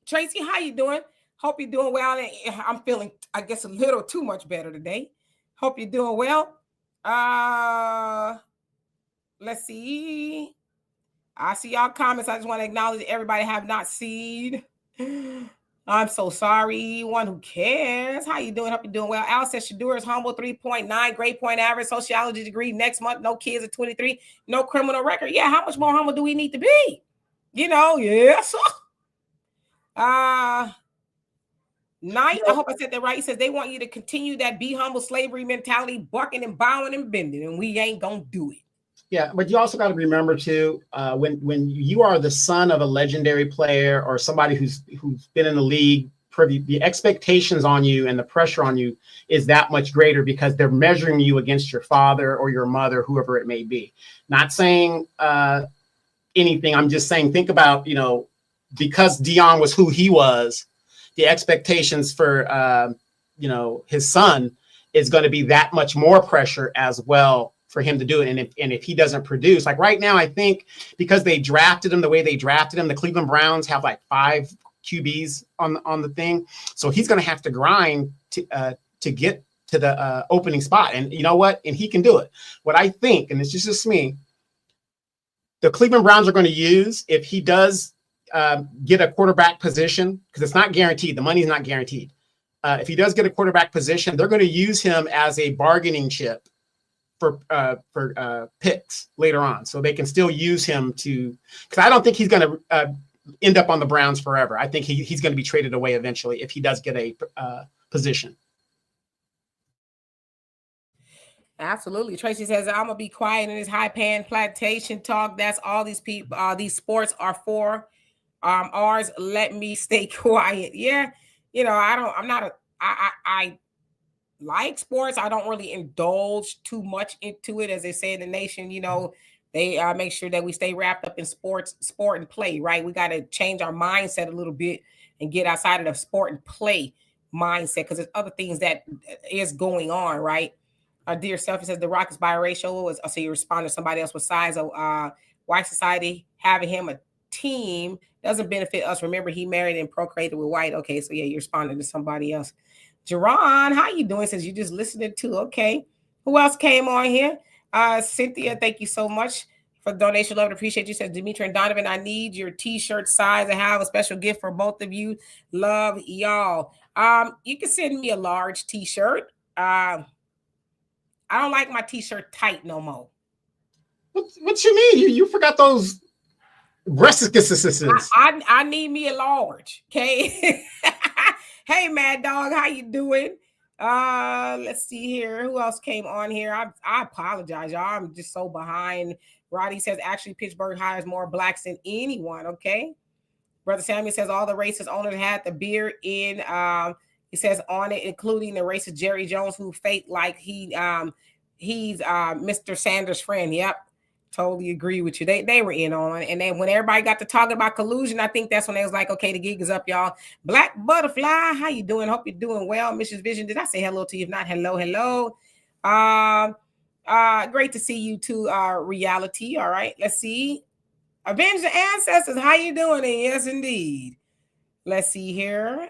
Tracy, how you doing? Hope you're doing well. I'm feeling, I guess, a little too much better today. Hope you're doing well. Let's see. I see y'all comments. I just want to acknowledge everybody have not seen. I'm so sorry. One who cares. How you doing? Hope you're doing well. Al says Shedeur is humble, 3.9, grade point average, sociology degree next month. No kids at 23, no criminal record. Yeah, how much more humble do we need to be? Yes. Knight, I hope I said that right. He says they want you to continue that be humble slavery mentality, bucking and bowing and bending, and we ain't gonna do it. Yeah, but you also got to remember too, when you are the son of a legendary player or somebody who's been in the league, the expectations on you and the pressure on you is that much greater because they're measuring you against your father or your mother, whoever it may be. Not saying anything. I'm just saying, think about, because Dion was who he was, the expectations for his son is going to be that much more pressure as well for him to do it. And if he doesn't produce, like right now, I think because they drafted him the way they drafted him, the Cleveland Browns have like 5 QBs on the thing. So he's going to have to grind to get to the opening spot. And you know what? And he can do it. What I think, and it's just me, the Cleveland Browns are going to use, if he does get a quarterback position, because it's not guaranteed. The money's not guaranteed. If he does get a quarterback position, they're going to use him as a bargaining chip for picks later on, so they can still use him because I don't think he's going to end up on the Browns forever. I think he's going to be traded away eventually if he does get a position. Absolutely. Tracy says, I'm gonna be quiet in this high pan plantation talk. That's all these people, these sports are for. Ours, let me stay quiet. Yeah, I like sports. I don't really indulge too much into it. As they say in the nation, they make sure that we stay wrapped up in sport and play, right? We got to change our mindset a little bit and get outside of the sport and play mindset, because there's other things that is going on, right? Dear Selfie says the Rock is biracial. So you respond to somebody else with size of white society having him a team doesn't benefit us. Remember, he married and procreated with white. Okay, so yeah, you're responding to somebody else. Jerron, how you doing? Since you just listening to, okay. Who else came on here? Cynthia, thank you so much for the donation. Love and appreciate you. Says Dimitri and Donovan, I need your t-shirt size. I have a special gift for both of you. Love y'all. You can send me a large t-shirt. I don't like my t-shirt tight no more. What you mean? You forgot those breasts? I need me a large. Okay. Hey, Mad Dog, how you doing? Let's see here. Who else came on here? I apologize, y'all. I'm just so behind. Roddy says actually Pittsburgh hires more blacks than anyone. Okay. Brother Samuel says all the racist owners had the beard in. He says on it, including the racist Jerry Jones, who faked like he's Mr. Sanders' friend. Yep. Totally agree with you. They were in on it. And then when everybody got to talking about collusion, I think that's when they was like, okay, the gig is up, y'all. Black Butterfly, how you doing? Hope you're doing well. Mrs. Vision, did I say hello to you? If not, hello. Great to see you too, Reality. All right, let's see. Avenge the Ancestors, how you doing? And yes, indeed. Let's see here.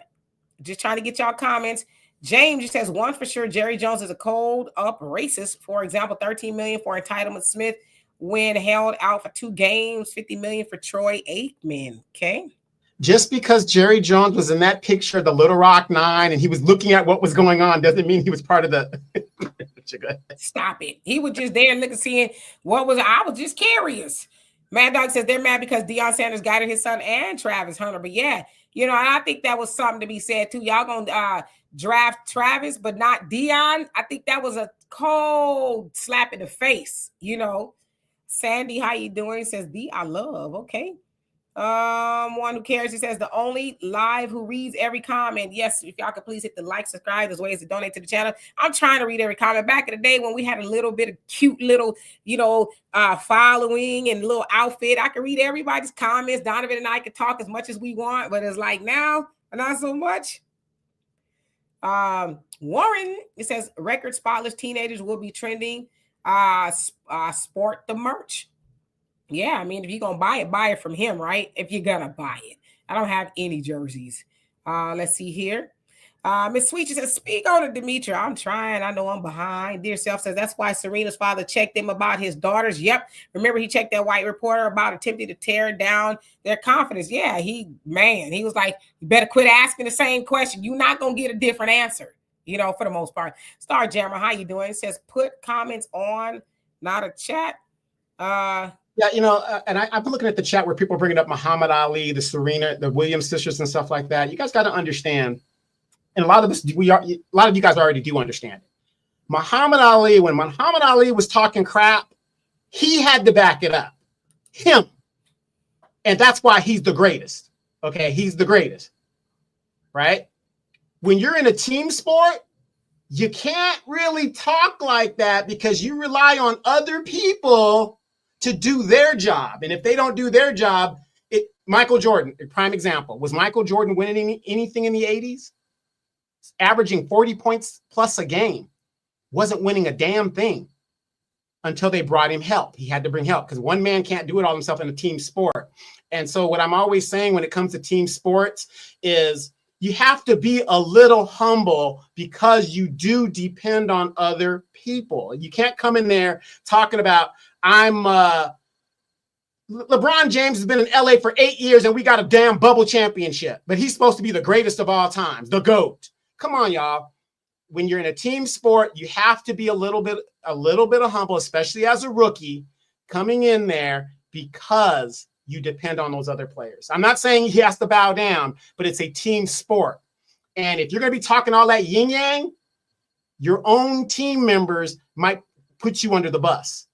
Just trying to get y'all comments. James just says one for sure. Jerry Jones is a cold up racist. For example, $13 million for entitlement Smith when held out for 2 games, $50 million for Troy Aikman. Okay. Just because Jerry Jones was in that picture, the Little Rock Nine, and he was looking at what was going on, doesn't mean he was part of the. Stop it. He was just there looking, seeing what was. I was just curious. Mad Dog says they're mad because Deion Sanders guided his son and Travis Hunter. But yeah, and I think that was something to be said too. Y'all gonna draft Travis, but not Deion. I think that was a cold slap in the face. Sandy, how you doing? Says I love. Okay. One who cares. He says the only live who reads every comment. Yes, if y'all could please hit the like, subscribe. There's ways to donate to the channel. I'm trying to read every comment. Back in the day when we had a little bit of cute little, following and little outfit, I could read everybody's comments. Donovan and I could talk as much as we want, but it's like now, not so much. Warren, it says record spotless teenagers will be trending. Sport the merch. Yeah, I mean, if you're gonna buy it from him, right? If you're gonna buy it. I don't have any jerseys. Let's see here. Miss Sweet says, speak on it, Demetra. I'm trying. I know I'm behind. Dear Self says, that's why Serena's father checked him about his daughters. Yep. Remember, he checked that white reporter about attempting to tear down their confidence. Yeah, he was like, you better quit asking the same question. You're not going to get a different answer, for the most part. Star Jammer, how you doing? It says, put comments on, not a chat. Yeah, and I've been looking at the chat where people are bringing up Muhammad Ali, the Serena, the Williams sisters and stuff like that. You guys got to understand, and a lot of you guys already do understand it. Muhammad Ali, when Muhammad Ali was talking crap, he had to back it up. Him. And that's why he's the greatest. Okay, he's the greatest. Right? When you're in a team sport, you can't really talk like that because you rely on other people to do their job. And if they don't do their job, Michael Jordan, a prime example. Was Michael Jordan winning anything in the 80s? Averaging 40 points plus a game. Wasn't winning a damn thing until they brought him help. He had to bring help because one man can't do it all himself in a team sport. And so what I'm always saying when it comes to team sports is you have to be a little humble because you do depend on other people. You can't come in there talking about, LeBron James has been in LA for 8 years and we got a damn bubble championship, but he's supposed to be the greatest of all times, the GOAT. Come on, y'all. When you're in a team sport, you have to be a little bit of humble, especially as a rookie coming in there because you depend on those other players. I'm not saying he has to bow down, but it's a team sport. And if you're going to be talking all that yin yang, your own team members might put you under the bus.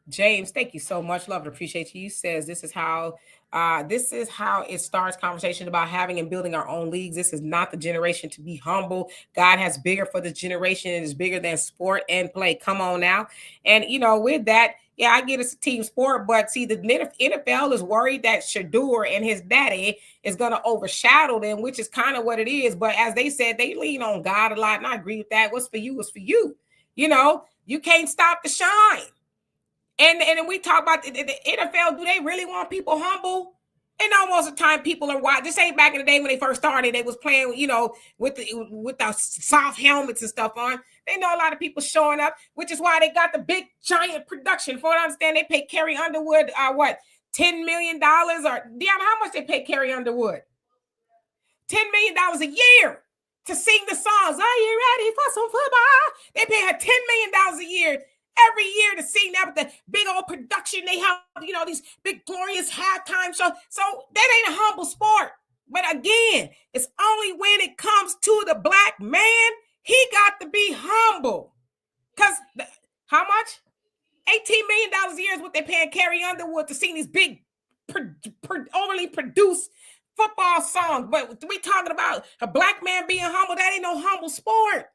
James, thank you so much. Love and appreciate you. Says this is how it starts conversation about having and building our own leagues. This is not the generation to be humble. God has bigger for this generation. It is bigger than sport and play. Come on now. And with that, yeah, I get it's a team sport, but see, the NFL is worried that Shedeur and his daddy is going to overshadow them, which is kind of what it is. But as they said, they lean on God a lot, and I agree with that. What's for you is for you. You can't stop the shine. And then we talk about the NFL. Do they really want people humble? And almost the time people are wild. This ain't back in the day when they first started. They was playing, with the soft helmets and stuff on. They know a lot of people showing up, which is why they got the big giant production. For what I understand, they pay Carrie Underwood $10 million or Deanna, how much they pay Carrie Underwood? $10 million a year to sing the songs. Are you ready for some football? They pay her $10 million a year. Every year to sing that with the big old production they have, these big glorious halftime shows. So that ain't a humble sport. But again, it's only when it comes to the black man, he got to be humble. Because how much? $18 million a year is what they're paying Carrie Underwood to sing these big, overly produced football songs. But we talking about a black man being humble. That ain't no humble sport.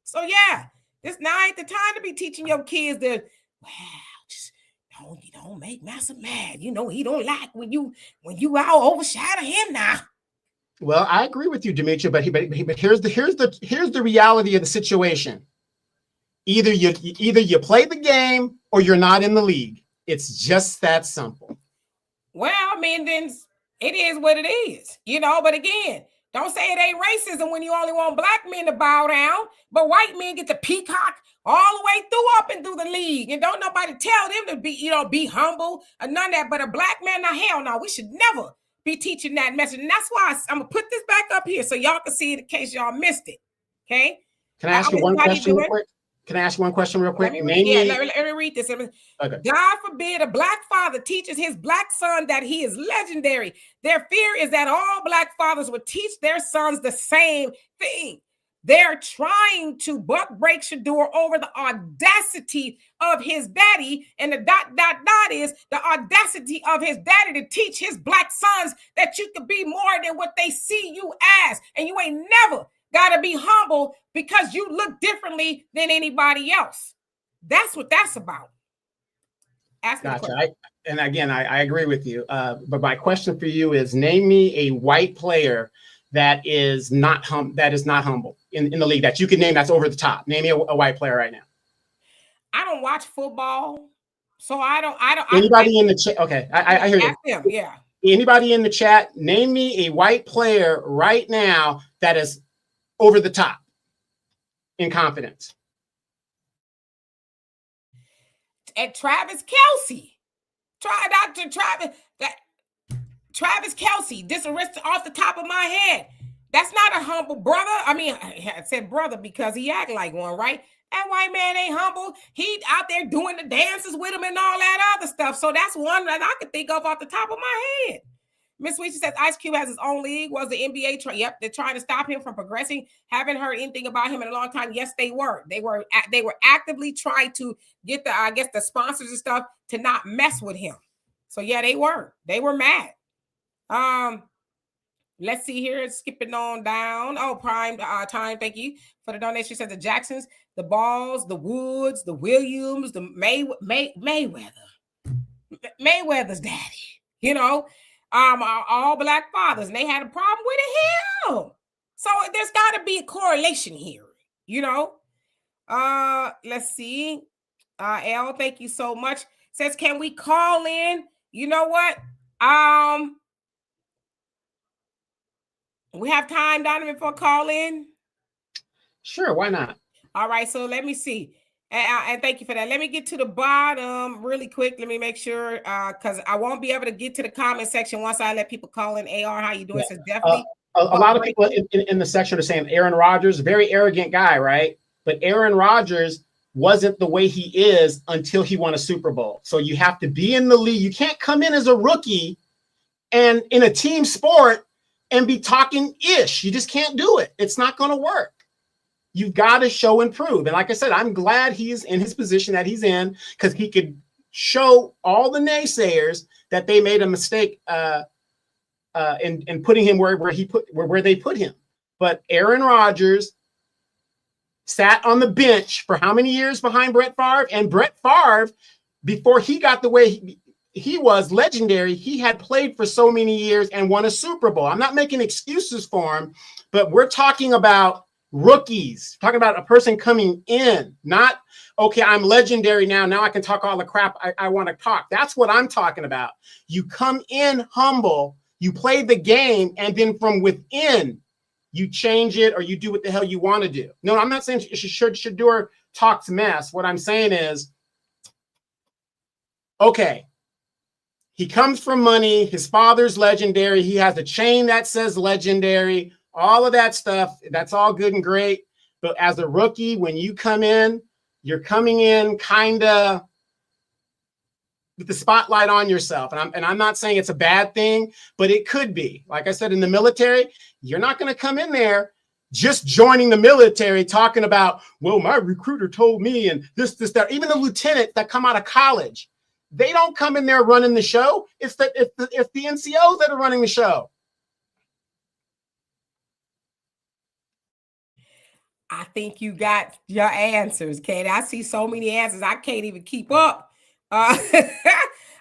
So yeah. This now ain't the time to be teaching your kids that, just don't make Master mad. He don't like when you out overshadow him now. Well, I agree with you, Demetra, but here's the reality of the situation. Either you play the game or you're not in the league. It's just that simple. Well, I mean, then it is what it is, but again, don't say it ain't racism when you only want black men to bow down, but white men get to peacock all the way up and through the league. And don't nobody tell them to be humble or none of that. But a black man, now hell no, we should never be teaching that message. And that's why I'm going to put this back up here so y'all can see it in case y'all missed it. Okay? Can I ask you one question real quick? Can I ask you one question real quick? Let me read this. Okay. God forbid a black father teaches his black son that he is legendary. Their fear is that all black fathers would teach their sons the same thing. They're trying to buck break Shedeur over the audacity of his daddy. And the ... is the audacity of his daddy to teach his black sons that you could be more than what they see you as. And you ain't never got to be humble because you look differently than anybody else. That's what that's about. Gotcha. And again, I agree with you. But my question for you is, name me a white player that is not humble in the league that you can name that's over the top. Name me a white player right now. I don't watch football, so I don't. Anybody in the chat? Okay, I hear you. Them, yeah. Anybody in the chat, name me a white player right now that is over the top in confidence. And Travis Kelce. Travis Kelce, this arrested off the top of my head. That's not a humble brother. I mean, I said brother because he act like one, right? That white man ain't humble. He out there doing the dances with him and all that other stuff. So that's one that I could think of off the top of my head. Miss Sweetie says Ice Cube has his own league. Was the NBA yep, they're trying to stop him from progressing. Haven't heard anything about him in a long time. Yes, they were. They were actively trying to get the sponsors and stuff to not mess with him. So yeah, they were. They were mad. Let's see here. Skipping on down. Oh, Prime Time. Thank you for the donation. Said the Jacksons, the Balls, the Woods, the Williams, the Mayweather's daddy. You know, all black fathers, and they had a problem with him. So there's got to be a correlation here. You know. Let's see. L, thank you so much. Says, can we call in? You know what? We have time, Donovan, for a call in? Sure, why not? All right, so let me see. And thank you for that. Let me get to the bottom really quick. Let me make sure, because I won't be able to get to the comment section once I let people call in. AR, how you doing? Yeah. So definitely. A lot of people in the section are saying Aaron Rodgers, very arrogant guy, right? But Aaron Rodgers wasn't the way he is until he won a Super Bowl. So you have to be in the league. You can't come in as a rookie and in a team sport and be talking ish. You just can't do it. It's not going to work. You've got to show and prove. And like I said, I'm glad he's in his position that he's in because he could show all the naysayers that they made a mistake in putting him where they put him. But Aaron Rodgers sat on the bench for how many years behind Brett Favre? And Brett Favre, before he got the way he was legendary, he had played for so many years and won a Super Bowl. I'm not making excuses for him, but we're talking about rookies, talking about a person coming in, not, okay, I'm legendary now. Now I can talk all the crap I want to talk. That's what I'm talking about. You come in humble, you play the game, and then from within, you change it or you do what the hell you want to do. No, I'm not saying Shedeur talks mess. What I'm saying is, okay, he comes from money. His father's legendary. He has a chain that says legendary. All of that stuff, that's all good and great. But as a rookie, when you come in, you're coming in kind of with the spotlight on yourself. And I'm not saying it's a bad thing, but it could be. Like I said, in the military, you're not going to come in there just joining the military talking about, well, my recruiter told me and this, that. Even the lieutenants that come out of college, they don't come in there running the show. It's the NCOs that are running the show. I think you got your answers, Katie. I see so many answers. I can't even keep up. I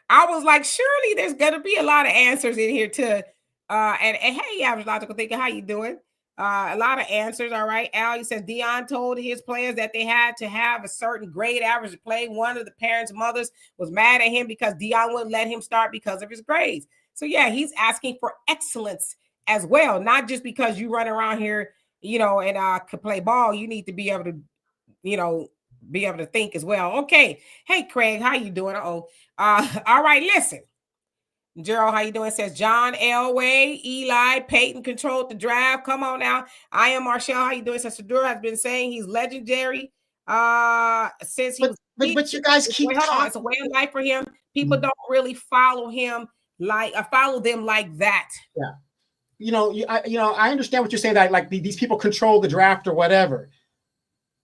was like, surely there's going to be a lot of answers in here too. And hey, average logical thinker, how you doing? A lot of answers. All right. Al, you said Deion told his players that they had to have a certain grade average to play. One of the parents' mothers was mad at him because Deion wouldn't let him start because of his grades. So yeah, he's asking for excellence as well, not just because you run around here, you know, and could play ball. You need to be able to, you know, be able to think as well. Okay. Hey, Craig, how you doing? All right, listen. Gerald, how you doing? Says John Elway, Eli, Peyton controlled the draft. Come on now. I am Marshall. How you doing? Says Shedeur has been saying he's legendary. Since he but you guys keep talking. It's a way of life for him. People don't really follow him follow them like that. Yeah. I understand what you're saying, that like these people control the draft or whatever.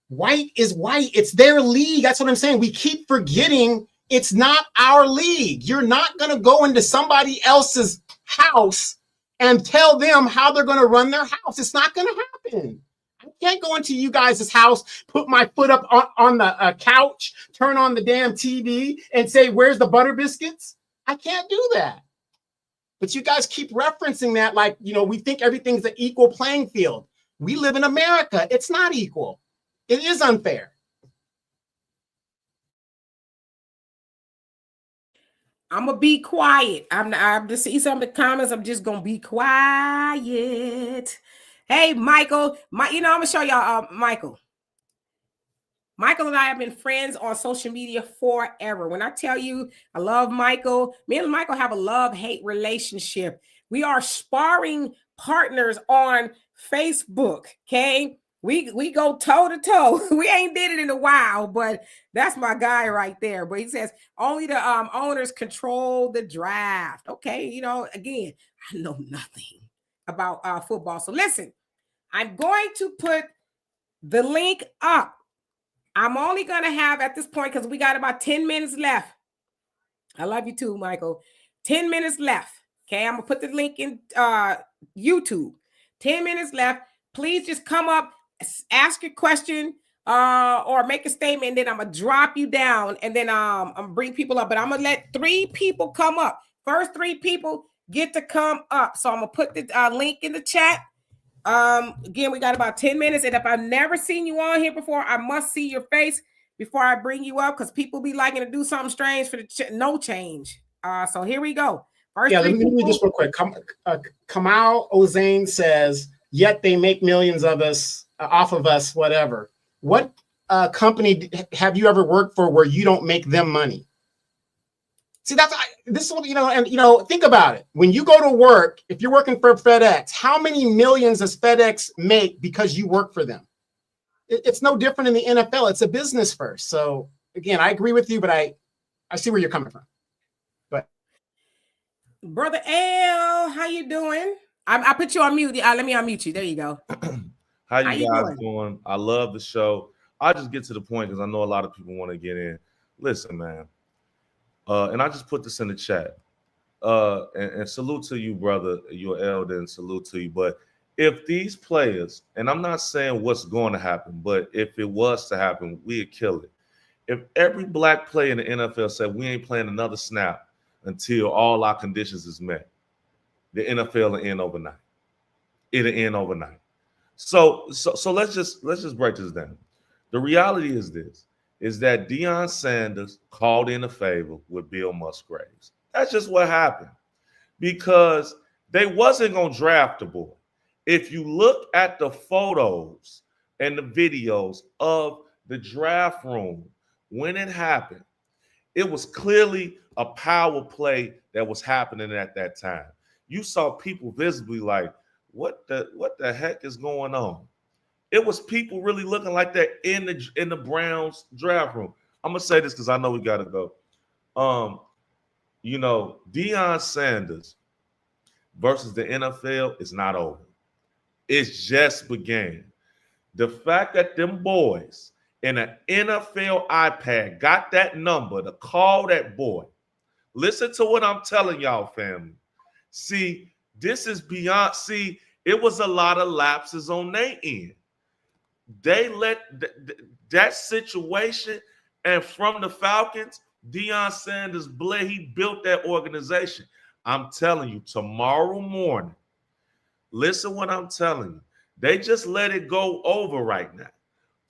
White is white. It's their league. That's what I'm saying. We keep forgetting it's not our league. You're not going to go into somebody else's house and tell them how they're going to run their house. It's not going to happen. I can't go into you guys' house, put my foot up on the couch, turn on the damn TV and say, where's the butter biscuits? I can't do that. But you guys keep referencing that like, you know, we think everything's an equal playing field. We live in America. It's not equal. It is unfair. I'm gonna be quiet. I'm just see some of the comments. I'm just gonna be quiet. Hey, Michael, I'm gonna show y'all. Michael. Michael and I have been friends on social media forever. When I tell you I love Michael, me and Michael have a love-hate relationship. We are sparring partners on Facebook. Okay. We go toe to toe. We ain't did it in a while, but that's my guy right there. But he says only the owners control the draft. Okay, again, I know nothing about football. So listen, I'm going to put the link up. I'm only going to have at this point, because we got about 10 minutes left. I love you too, Michael. 10 minutes left. Okay, I'm going to put the link in YouTube. 10 minutes left. Please just come up, ask your question or make a statement, and then I'm going to drop you down, and then I'm going to bring people up. But I'm going to let 3 people come up. First 3 people get to come up. So I'm going to put the link in the chat. Again, we got about 10 minutes, and if I've never seen you on here before, I must see your face before I bring you up, because people be liking to do something strange for the no change. So here we go. First, let me read this real quick. Kamal Ozain says, "Yet they make millions of us off of us, whatever." What company have you ever worked for where you don't make them money? See, this is what, and think about it. When you go to work, if you're working for FedEx, how many millions does FedEx make because you work for them? It's no different in the NFL. It's a business first. So again, I agree with you, but I see where you're coming from. But Brother L, how you doing? I put you on mute. Let me unmute you. There you go. How you guys doing? I love the show. I'll just get to the point because I know a lot of people want to get in. Listen, man. And I just put this in the chat. And salute to you, brother. You're elder, and salute to you. But if these players, and I'm not saying what's going to happen, but if it was to happen, we'd kill it. If every black player in the NFL said we ain't playing another snap until all our conditions is met, the NFL will end overnight. It'll end overnight. So let's just break this down. The reality is this: is that Deion Sanders called in a favor with Bill Musgraves. That's just what happened, because they wasn't going to draft the boy. If you look at the photos and the videos of the draft room when it happened, it was clearly a power play that was happening at that time. You saw people visibly like, what the heck is going on? It was people really looking like that in the Browns draft room. I'm gonna say this because I know we gotta go. Deion Sanders versus the NFL is not over. It's just began. The fact that them boys in an NFL iPad got that number to call that boy. Listen to what I'm telling y'all, family. See, this is beyond. See, it was a lot of lapses on their end. They let that situation, and from the Falcons, Deion Sanders, he built that organization. I'm telling you, tomorrow morning, listen what I'm telling you. They just let it go over right now.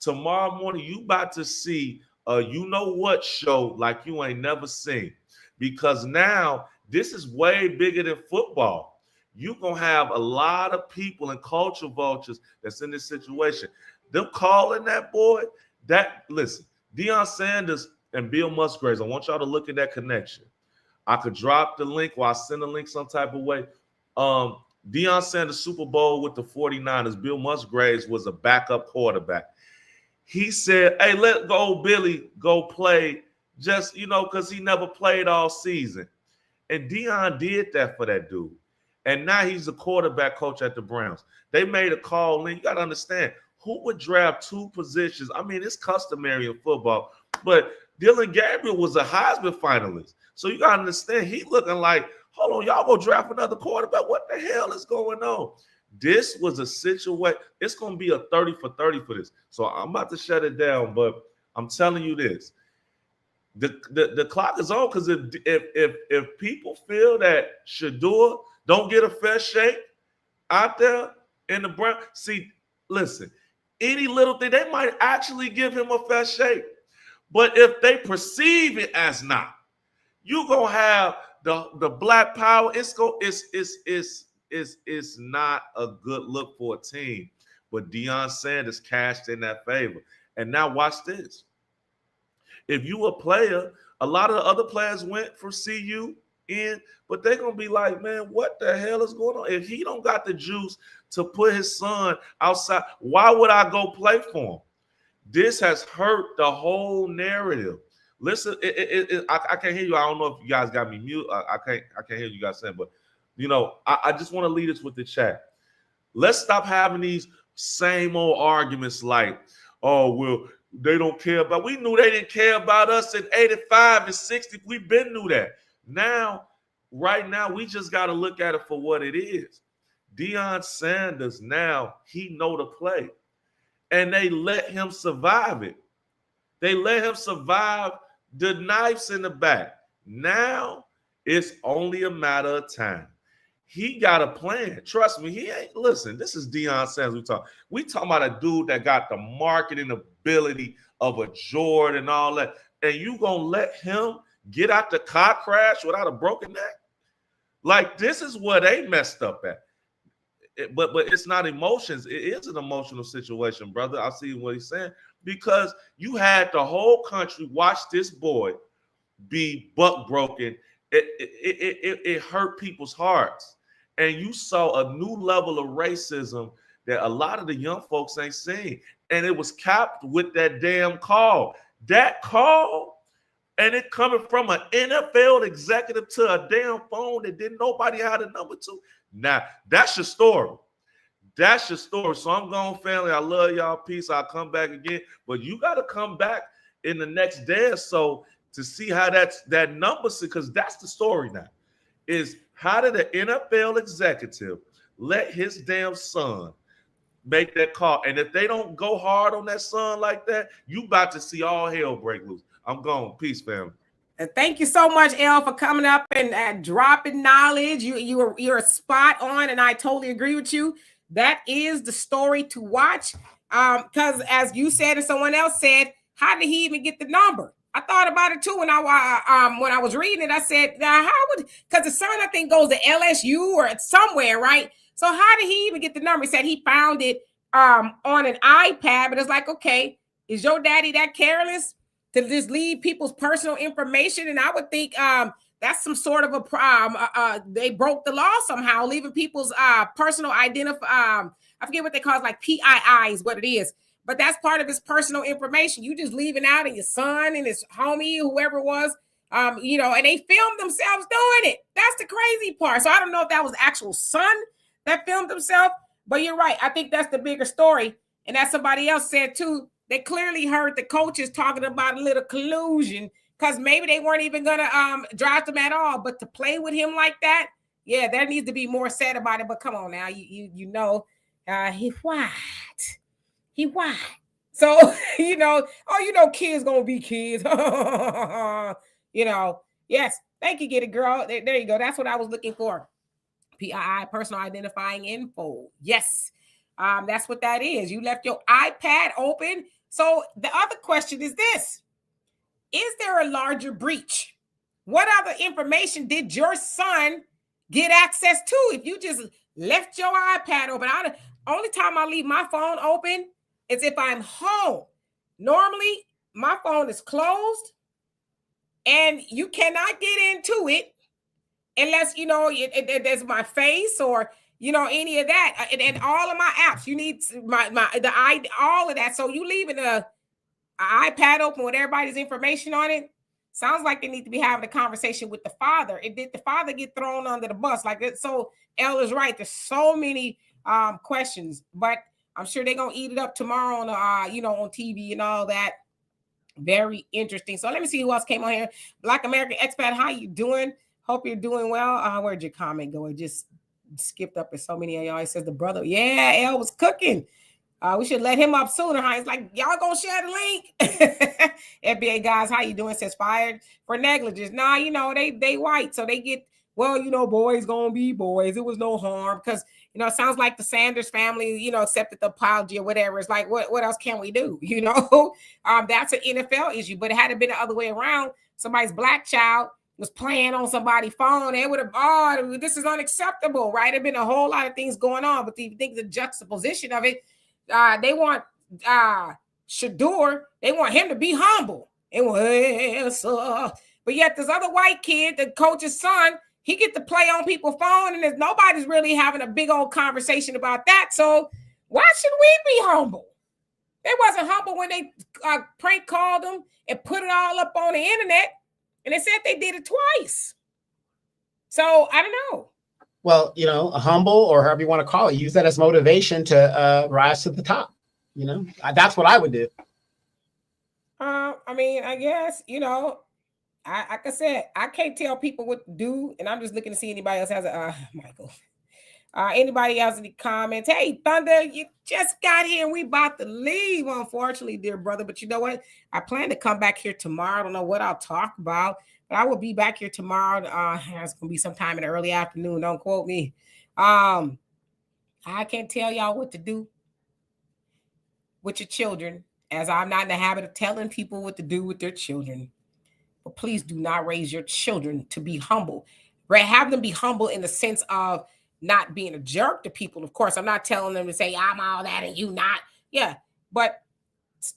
Tomorrow morning, you about to see a you-know-what show like you ain't never seen, because now this is way bigger than football. You're going to have a lot of people and culture vultures that's in this situation. Them calling that boy, listen, Deion Sanders and Bill Musgraves, I want y'all to look at that connection. I could drop the link or I send a link some type of way. Deion Sanders Super Bowl with the 49ers, Bill Musgraves was a backup quarterback. He said, hey, let go Billy go play just, because he never played all season. And Deion did that for that dude. And now he's a quarterback coach at the Browns. They made a call, and you got to understand, who would draft 2 positions? I mean, it's customary in football, but Dylan Gabriel was a Heisman finalist. So you got to understand, he looking like, hold on, y'all go draft another quarterback. What the hell is going on? This was a situation. It's going to be a 30 for 30 for this. So I'm about to shut it down, but I'm telling you this. The clock is on, because if people feel that Shedeur don't get a fair shake out there in the Brown, see, listen, any little thing, they might actually give him a fair shake. But if they perceive it as not, You gonna have the black power. It's not a good look for a team. But Deion Sanders cashed in that favor. And now watch this. If you a player, a lot of the other players went for CU in, but they're gonna be like, man, what the hell is going on? If he don't got the juice to put his son outside, why would I go play for him? This has hurt the whole narrative. Listen, I can't hear you. I don't know if you guys got me mute. I can't hear you guys saying, but I just want to lead us with the chat. Let's stop having these same old arguments like, oh, well, they don't care about. We knew they didn't care about us in 85 and 60. We been knew that. Now, right now, we just got to look at it for what it is. Deion Sanders, now he know the play. And they let him survive it. They let him survive the knives in the back. Now it's only a matter of time. He got a plan. Trust me, he ain't. Listen, this is Deion Sanders we talking about a dude that got the marketing ability of a Jordan and all that. And you gonna let him get out the car crash without a broken neck? Like, this is where they messed up at. But it's not emotions. It is an emotional situation, brother. I see what he's saying. Because you had the whole country watch this boy be buck broken. It hurt people's hearts. And you saw a new level of racism that a lot of the young folks ain't seen. And it was capped with that damn call. That call, and it coming from an NFL executive to a damn phone that didn't nobody had a number to. Now, that's your story. That's your story. So I'm gone, family. I love y'all. Peace. I'll come back again. But you got to come back in the next day or so to see how that number, because that's the story now, is how did the NFL executive let his damn son make that call? And if they don't go hard on that son like that, you about to see all hell break loose. I'm gone. Peace, family. Thank you so much, Elle, for coming up and dropping knowledge. You're spot on, and I totally agree with you. That is the story to watch. Because as you said and someone else said, how did he even get the number? I thought about it too when I was reading it. I said, now how would, because the son I think goes to LSU or somewhere, right? So how did he even get the number? He said he found it on an iPad, but it's like, okay, is your daddy that careless to just leave people's personal information? And I would think that's some sort of a they broke the law somehow, leaving people's personal I forget what they call it, like PII is what it is. But that's part of his personal information. You just leaving out, and your son and his homie, whoever it was, and they filmed themselves doing it. That's the crazy part. So I don't know if that was the actual son that filmed himself, but you're right. I think that's the bigger story. And as somebody else said too, they clearly heard the coaches talking about a little collusion, because maybe they weren't even going to draft him at all. But to play with him like that, yeah, there needs to be more said about it. But come on now, he white. He white. So, kids going to be kids. Yes. Thank you, get it, girl. There you go. That's what I was looking for. PII, personal identifying info. Yes. That's what that is. You left your iPad open. So the other question is this. Is there a larger breach? What other information did your son get access to if you just left your iPad open? Only time I leave my phone open is if I'm home. Normally, my phone is closed and you cannot get into it unless, there's my face or, any of that. And all of my apps, you need all of that. So you leaving the iPad open with everybody's information on it. Sounds like they need to be having a conversation with the father. Did the father get thrown under the bus like that? So Elle is right. There's so many questions, but I'm sure they're gonna eat it up tomorrow on on TV and all that. Very interesting. So let me see who else came on here. Black American Expat, how you doing? Hope you're doing well. Where'd your comment go? It just skipped up with so many of y'all. It says the brother. Yeah, Elle was cooking. We should let him up sooner. Huh? It's like, y'all gonna share the link. NBA guys, how you doing? Says fired for negligence. Nah, they white, so they get, boys gonna be boys. It was no harm because it sounds like the Sanders family, accepted the apology or whatever. It's like, what else can we do? That's an NFL issue, but it had to been the other way around. Somebody's black child was playing on somebody's phone, they would have, oh, this is unacceptable, right? There'd been a whole lot of things going on, but if you think the juxtaposition of it, they want Shedeur, they want him to be humble. And but yet this other white kid, the coach's son, he get to play on people's phone, and there's nobody's really having a big old conversation about that. So why should we be humble? They wasn't humble when they prank called them and put it all up on the internet, and they said they did it twice. So I don't know. Well, you know, humble, or however you want to call it, use that as motivation to rise to the top. You know, that's what I would do. I mean, I guess, you know, like I said, I can't tell people what to do, and I'm just looking to see anybody else has a Michael. Anybody else in the comments? Hey, Thunder, you just got here and we about to leave, unfortunately, dear brother. But you know what? I plan to come back here tomorrow. I don't know what I'll talk about, but I will be back here tomorrow. It's gonna be sometime in the early afternoon. Don't quote me. I can't tell y'all what to do with your children, as I'm not in the habit of telling people what to do with their children. But please do not raise your children to be humble. Have them be humble in the sense of not being a jerk to people. Of course, I'm not telling them to say, I'm all that and you not. Yeah, but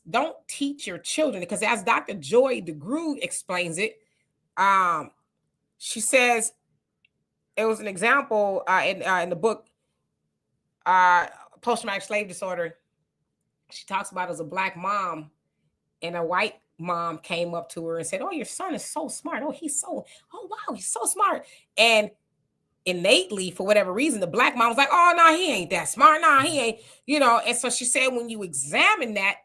don't teach your children, because as Dr. Joy DeGrue explains it, she says, it was an example in the book, Post-Traumatic Slave Disorder. She talks about it as a black mom, and a white mom came up to her and said, oh, your son is so smart. Oh, wow, he's so smart. And innately, for whatever reason, the black mom was like, oh, no, he ain't that smart. No, he ain't, you know. And so she said, when you examine that,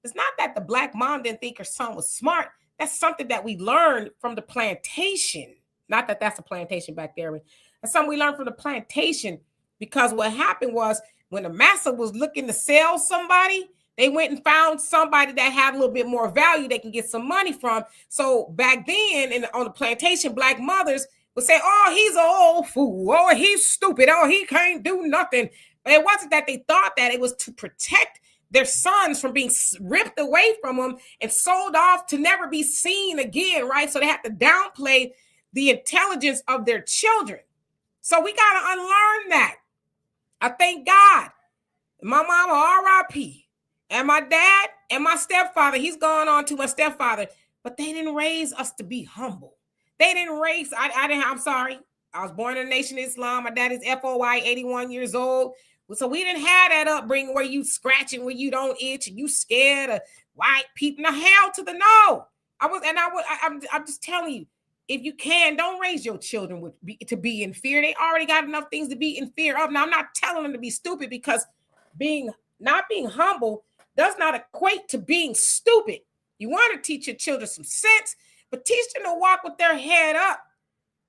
it's not that the black mom didn't think her son was smart. That's something that we learned from the plantation. Not that that's a plantation back there, but that's something we learned from the plantation, because what happened was when the master was looking to sell somebody, they went and found somebody that had a little bit more value they can get some money from. So back then on the plantation, black mothers would say, oh, he's an old fool. Oh, he's stupid. Oh, he can't do nothing. But it wasn't that they thought that. It was to protect their sons from being ripped away from them and sold off to never be seen again, right? So they had to downplay the intelligence of their children. So we got to unlearn that. I thank God. My mama, R.I.P., and my dad and my stepfather, he's gone on to my stepfather, but they didn't raise us to be humble. They didn't raise, I'm sorry. I was born in the Nation of Islam. My dad is FOI, 81 years old. So we didn't have that upbringing where you scratching where you don't itch and you scared of white people. Now, hell to the no. I'm just telling you, if you can, don't raise your children to be in fear. They already got enough things to be in fear of. Now, I'm not telling them to be stupid, because not being humble does not equate to being stupid. You want to teach your children some sense, but teach them to walk with their head up.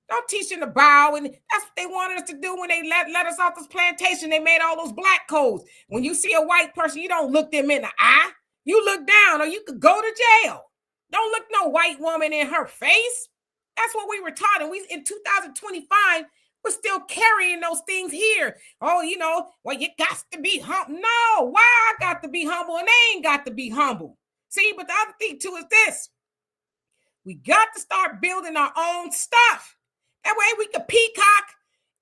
Don't teach them to bow. And that's what they wanted us to do when they let us off this plantation. They made all those black codes. When you see a white person, you don't look them in the eye. You look down, or you could go to jail. Don't look no white woman in her face. That's what we were taught. And we, in 2025, we're still carrying those things here. Oh, you know, well, you got to be humble. No, why I got to be humble and they ain't got to be humble? See, but the other thing too is this. We got to start building our own stuff. That way we can peacock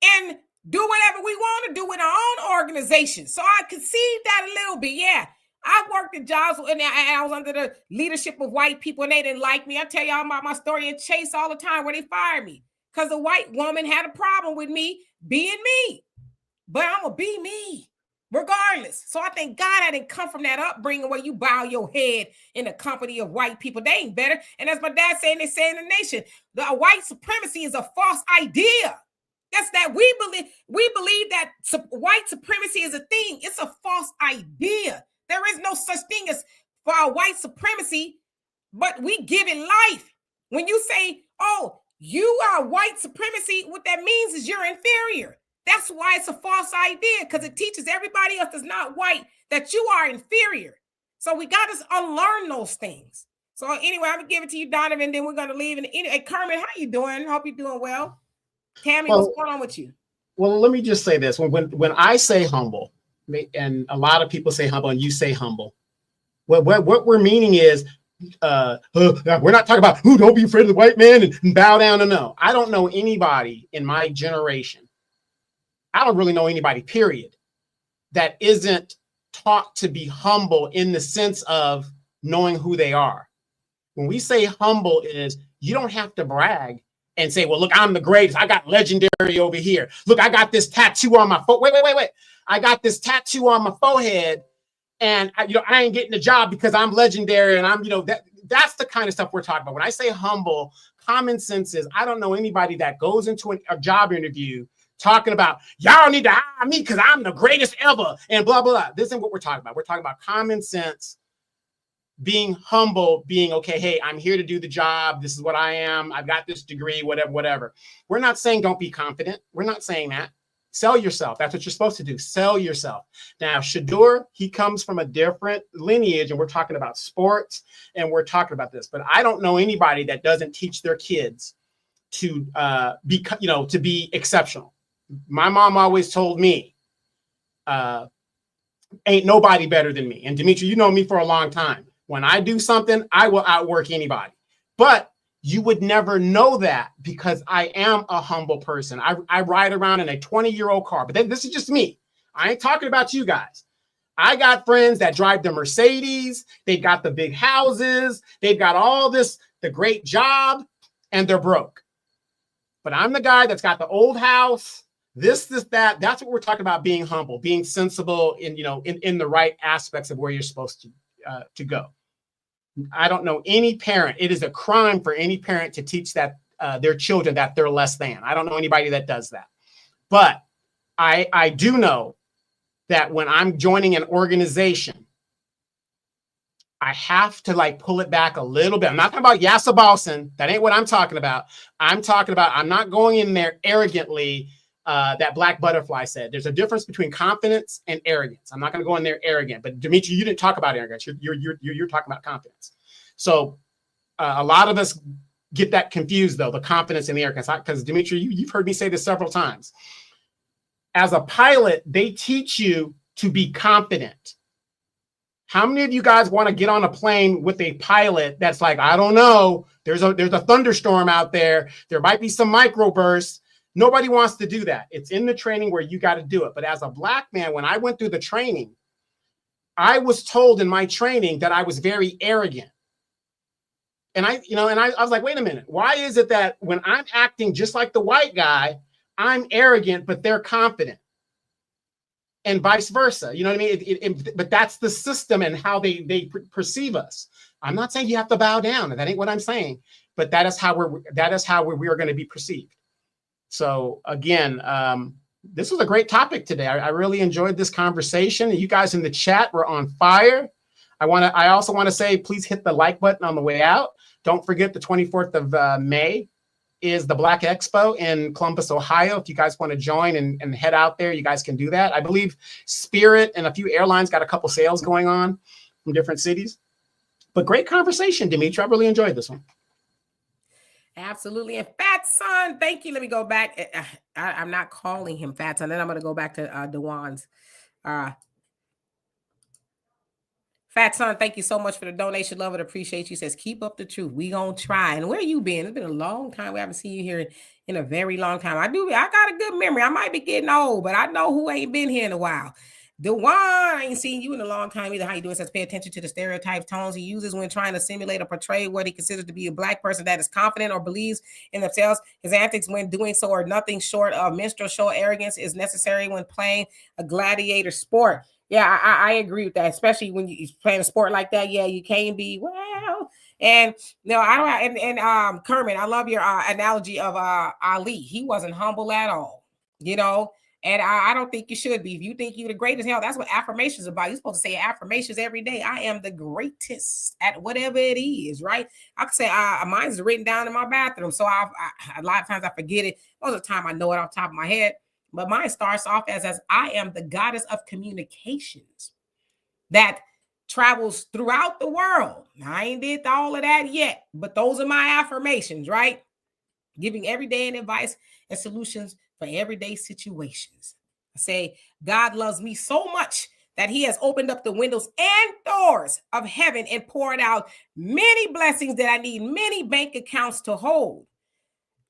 and do whatever we want to do in our own organization. So I conceived that a little bit. Yeah, I worked at jobs and I was under the leadership of white people and they didn't like me. I tell y'all about my story in Chase all the time where they fired me because a white woman had a problem with me being me. But I'm going to be me regardless. So I thank God I didn't come from that upbringing where you bow your head in the company of white people. They ain't better. And as my dad saying, they say in the nation, the white supremacy is a false idea. That's that we believe that white supremacy is a thing. It's a false idea. There is no such thing as for white supremacy, but we give it life. When you say, oh, you are white supremacy, what that means is you're inferior. That's why it's a false idea, because it teaches everybody else that's not white that you are inferior. So we got to unlearn those things. So anyway, I'm going to give it to you, Donovan, and then we're going to leave. And anyway, Kermit, how you doing? Hope you're doing well. Tammy, what's going on with you? Well, let me just say this. When I say humble, and a lot of people say humble and you say humble, what we're meaning is we're not talking about, don't be afraid of the white man and bow down. No, I don't know anybody in my generation. I don't really know anybody, period, that isn't taught to be humble in the sense of knowing who they are. When we say humble is you don't have to brag and say, well, look, I'm the greatest. I got legendary over here. Look, I got this tattoo on my forehead. Wait. I got this tattoo on my forehead. And I ain't getting a job because I'm legendary, and I'm, that's the kind of stuff we're talking about. When I say humble, common sense is I don't know anybody that goes into a job interview talking about y'all need to hire me because I'm the greatest ever and blah, blah, blah. This isn't what we're talking about. We're talking about common sense, being humble, being okay. Hey, I'm here to do the job. This is what I am. I've got this degree, whatever. We're not saying don't be confident. We're not saying that. Sell yourself. That's what you're supposed to do. Sell yourself. Now, Shedeur, he comes from a different lineage, and we're talking about sports, and we're talking about this. But I don't know anybody that doesn't teach their kids to be exceptional. My mom always told me, ain't nobody better than me. And Dimitri, you know me for a long time. When I do something, I will outwork anybody. But you would never know that because I am a humble person. I ride around in a 20-year-old car, but then this is just me. I ain't talking about you guys. I got friends that drive the Mercedes. They've got the big houses. They've got all this, the great job, and they're broke. But I'm the guy that's got the old house, this, that. That's what we're talking about, being humble, being sensible in the right aspects of where you're supposed to go. I don't know any parent. It is a crime for any parent to teach that their children that they're less than. I don't know anybody that does that. But I do know that when I'm joining an organization, I have to pull it back a little bit. I'm not talking about Yassa Balson. That ain't what I'm talking about. I'm talking about I'm not going in there arrogantly. That Black Butterfly said there's a difference between confidence and arrogance. I'm not going to go in there arrogant, but Dimitri, you didn't talk about arrogance. You're talking about confidence. So a lot of us get that confused, though, the confidence and the arrogance. Because Dimitri, you've heard me say this several times. As a pilot, they teach you to be confident. How many of you guys want to get on a plane with a pilot that's like, I don't know, there's a thunderstorm out there. There might be some microbursts. Nobody wants to do that. It's in the training where you got to do it. But as a Black man, when I went through the training, I was told in my training that I was very arrogant. And I was like, wait a minute. Why is it that when I'm acting just like the white guy, I'm arrogant, but they're confident? And vice versa. You know what I mean? But that's the system and how they perceive us. I'm not saying you have to bow down. That ain't what I'm saying. But that is how we are going to be perceived. So again, this was a great topic today. I really enjoyed this conversation. You guys in the chat were on fire. I also want to say, please hit the like button on the way out. Don't forget the 24th of May is the Black Expo in Columbus, Ohio. If you guys want to join and head out there, you guys can do that. I believe Spirit and a few airlines got a couple sales going on from different cities. But great conversation, Dimitri. I really enjoyed this one. Absolutely. And Fat Son, thank you. Let me go back. I'm not calling him Fat Son. Then I'm going to go back to Dewan's. Fat Son, thank you so much for the donation. Love it. Appreciate you. Says, keep up the truth. We going to try. And where you been? It's been a long time. We haven't seen you here in a very long time. I got a good memory. I might be getting old, but I know who ain't been here in a while. Dewan, I ain't seen you in a long time either. How you doing? Says, pay attention to the stereotypes, tones he uses when trying to simulate or portray what he considers to be a Black person that is confident or believes in themselves. His antics when doing so are nothing short of minstrel show arrogance is necessary when playing a gladiator sport. Yeah, I agree with that, especially when you're playing a sport like that. Yeah, you can't be, well, and no, I don't. And Kermit, I love your analogy of Ali. He wasn't humble at all, And I don't think you should be. If you think you're the greatest, hell, that's what affirmations are about. You're supposed to say affirmations every day. I am the greatest at whatever it is, right? I could say mine's written down in my bathroom. So a lot of times I forget it. Most of the time I know it off the top of my head. But mine starts off as I am the goddess of communications that travels throughout the world. I ain't did all of that yet, but those are my affirmations, right? Giving everyday advice and solutions for everyday situations. I say, God loves me so much that he has opened up the windows and doors of heaven and poured out many blessings that I need many bank accounts to hold.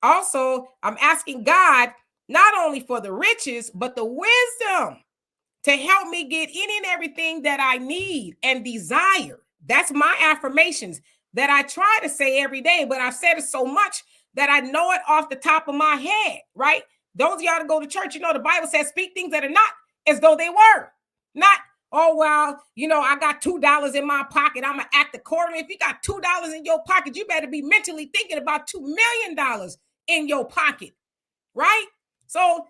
Also, I'm asking God not only for the riches, but the wisdom to help me get any and everything that I need and desire. That's my affirmations that I try to say every day, but I've said it so much that I know it off the top of my head, right? Those of y'all that go to church, you know, the Bible says speak things that are not as though they were. Not, oh, well, you know, I got $2 in my pocket, I'm going to act accordingly. If you got $2 in your pocket, you better be mentally thinking about $2 million in your pocket, right? So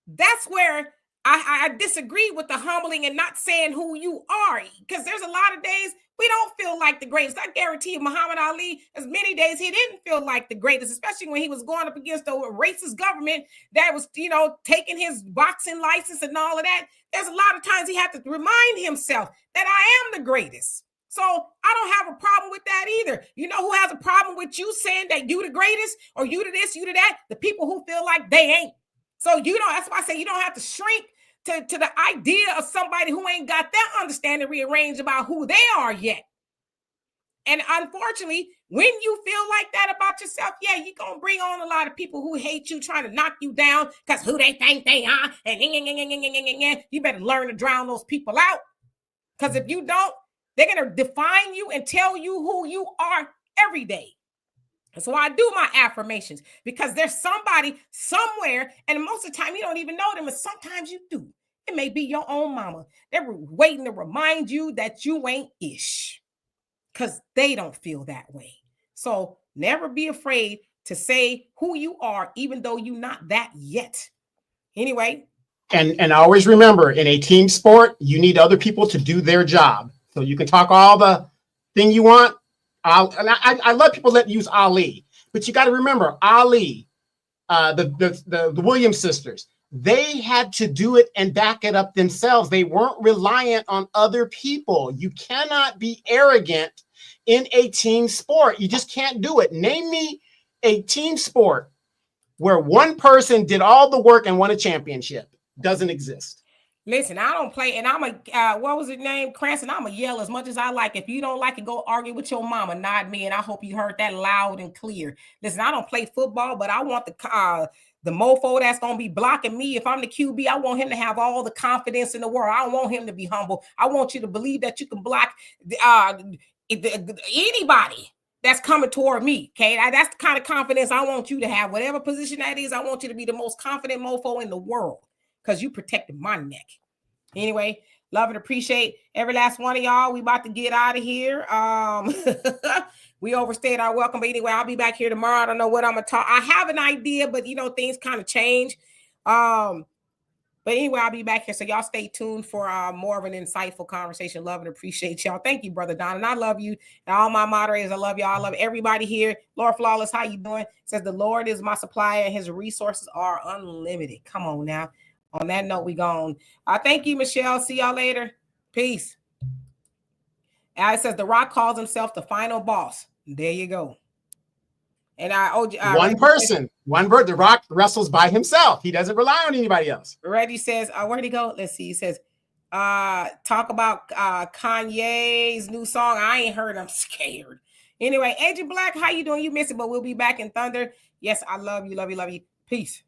that's where I disagree with the humbling and not saying who you are, because there's a lot of days we don't feel like the greatest. I guarantee you, Muhammad Ali, as many days he didn't feel like the greatest, especially when he was going up against a racist government that was, you know, taking his boxing license and all of that. There's a lot of times he had to remind himself that I am the greatest. So I don't have a problem with that either. You know who has a problem with you saying that you the greatest, or you to this, you to that? The people who feel like they ain't. So you don't, that's why I say you don't have to shrink to the idea of somebody who ain't got that understanding rearranged about who they are yet. And unfortunately, when you feel like that about yourself, yeah, you're going to bring on a lot of people who hate you, trying to knock you down because who they think they are. And you better learn to drown those people out. Because if you don't, they're going to define you and tell you who you are every day. And so I do my affirmations because there's somebody somewhere, and most of the time you don't even know them, and sometimes you do. It may be your own mama. They're waiting to remind you that you ain't ish because they don't feel that way. So never be afraid to say who you are, even though you're not that yet. Anyway. And always remember, in a team sport, you need other people to do their job. So you can talk all the thing you want. I love people that use Ali, but you got to remember Ali, the Williams sisters, they had to do it and back it up themselves. They weren't reliant on other people. You cannot be arrogant in a team sport. You just can't do it. Name me a team sport where one person did all the work and won a championship. Doesn't exist. Listen, I don't play, and I'm what was his name? Cranston. I'm a yell as much as I like. If you don't like it, go argue with your mama, not me. And I hope you heard that loud and clear. Listen, I don't play football, but I want the mofo that's going to be blocking me. If I'm the QB, I want him to have all the confidence in the world. I don't want him to be humble. I want you to believe that you can block anybody that's coming toward me. Okay, that's the kind of confidence I want you to have. Whatever position that is, I want you to be the most confident mofo in the world, because you protected my neck. Anyway, love and appreciate every last one of y'all. We about to get out of here. We overstayed our welcome. But anyway, I'll be back here tomorrow. I don't know what I'm going to talk. I have an idea, but, you know, things kind of change. But anyway, I'll be back here. So y'all stay tuned for more of an insightful conversation. Love and appreciate y'all. Thank you, Brother Don. And I love you. And all my moderators, I love y'all. I love everybody here. Lord Flawless, how you doing? Says the Lord is my supplier and his resources are unlimited. Come on now. On that note, we gone. Thank you, Michelle. See y'all later. Peace. Alex says The Rock calls himself the final boss. There you go. And one person, one bird. The Rock wrestles by himself. He doesn't rely on anybody else. Reggie says, where'd he go? Let's see. He says, talk about Kanye's new song. I ain't heard. I'm scared. Anyway, Agent Black, how you doing? You missed it, but we'll be back in Thunder. Yes, I love you, love you, love you. Peace.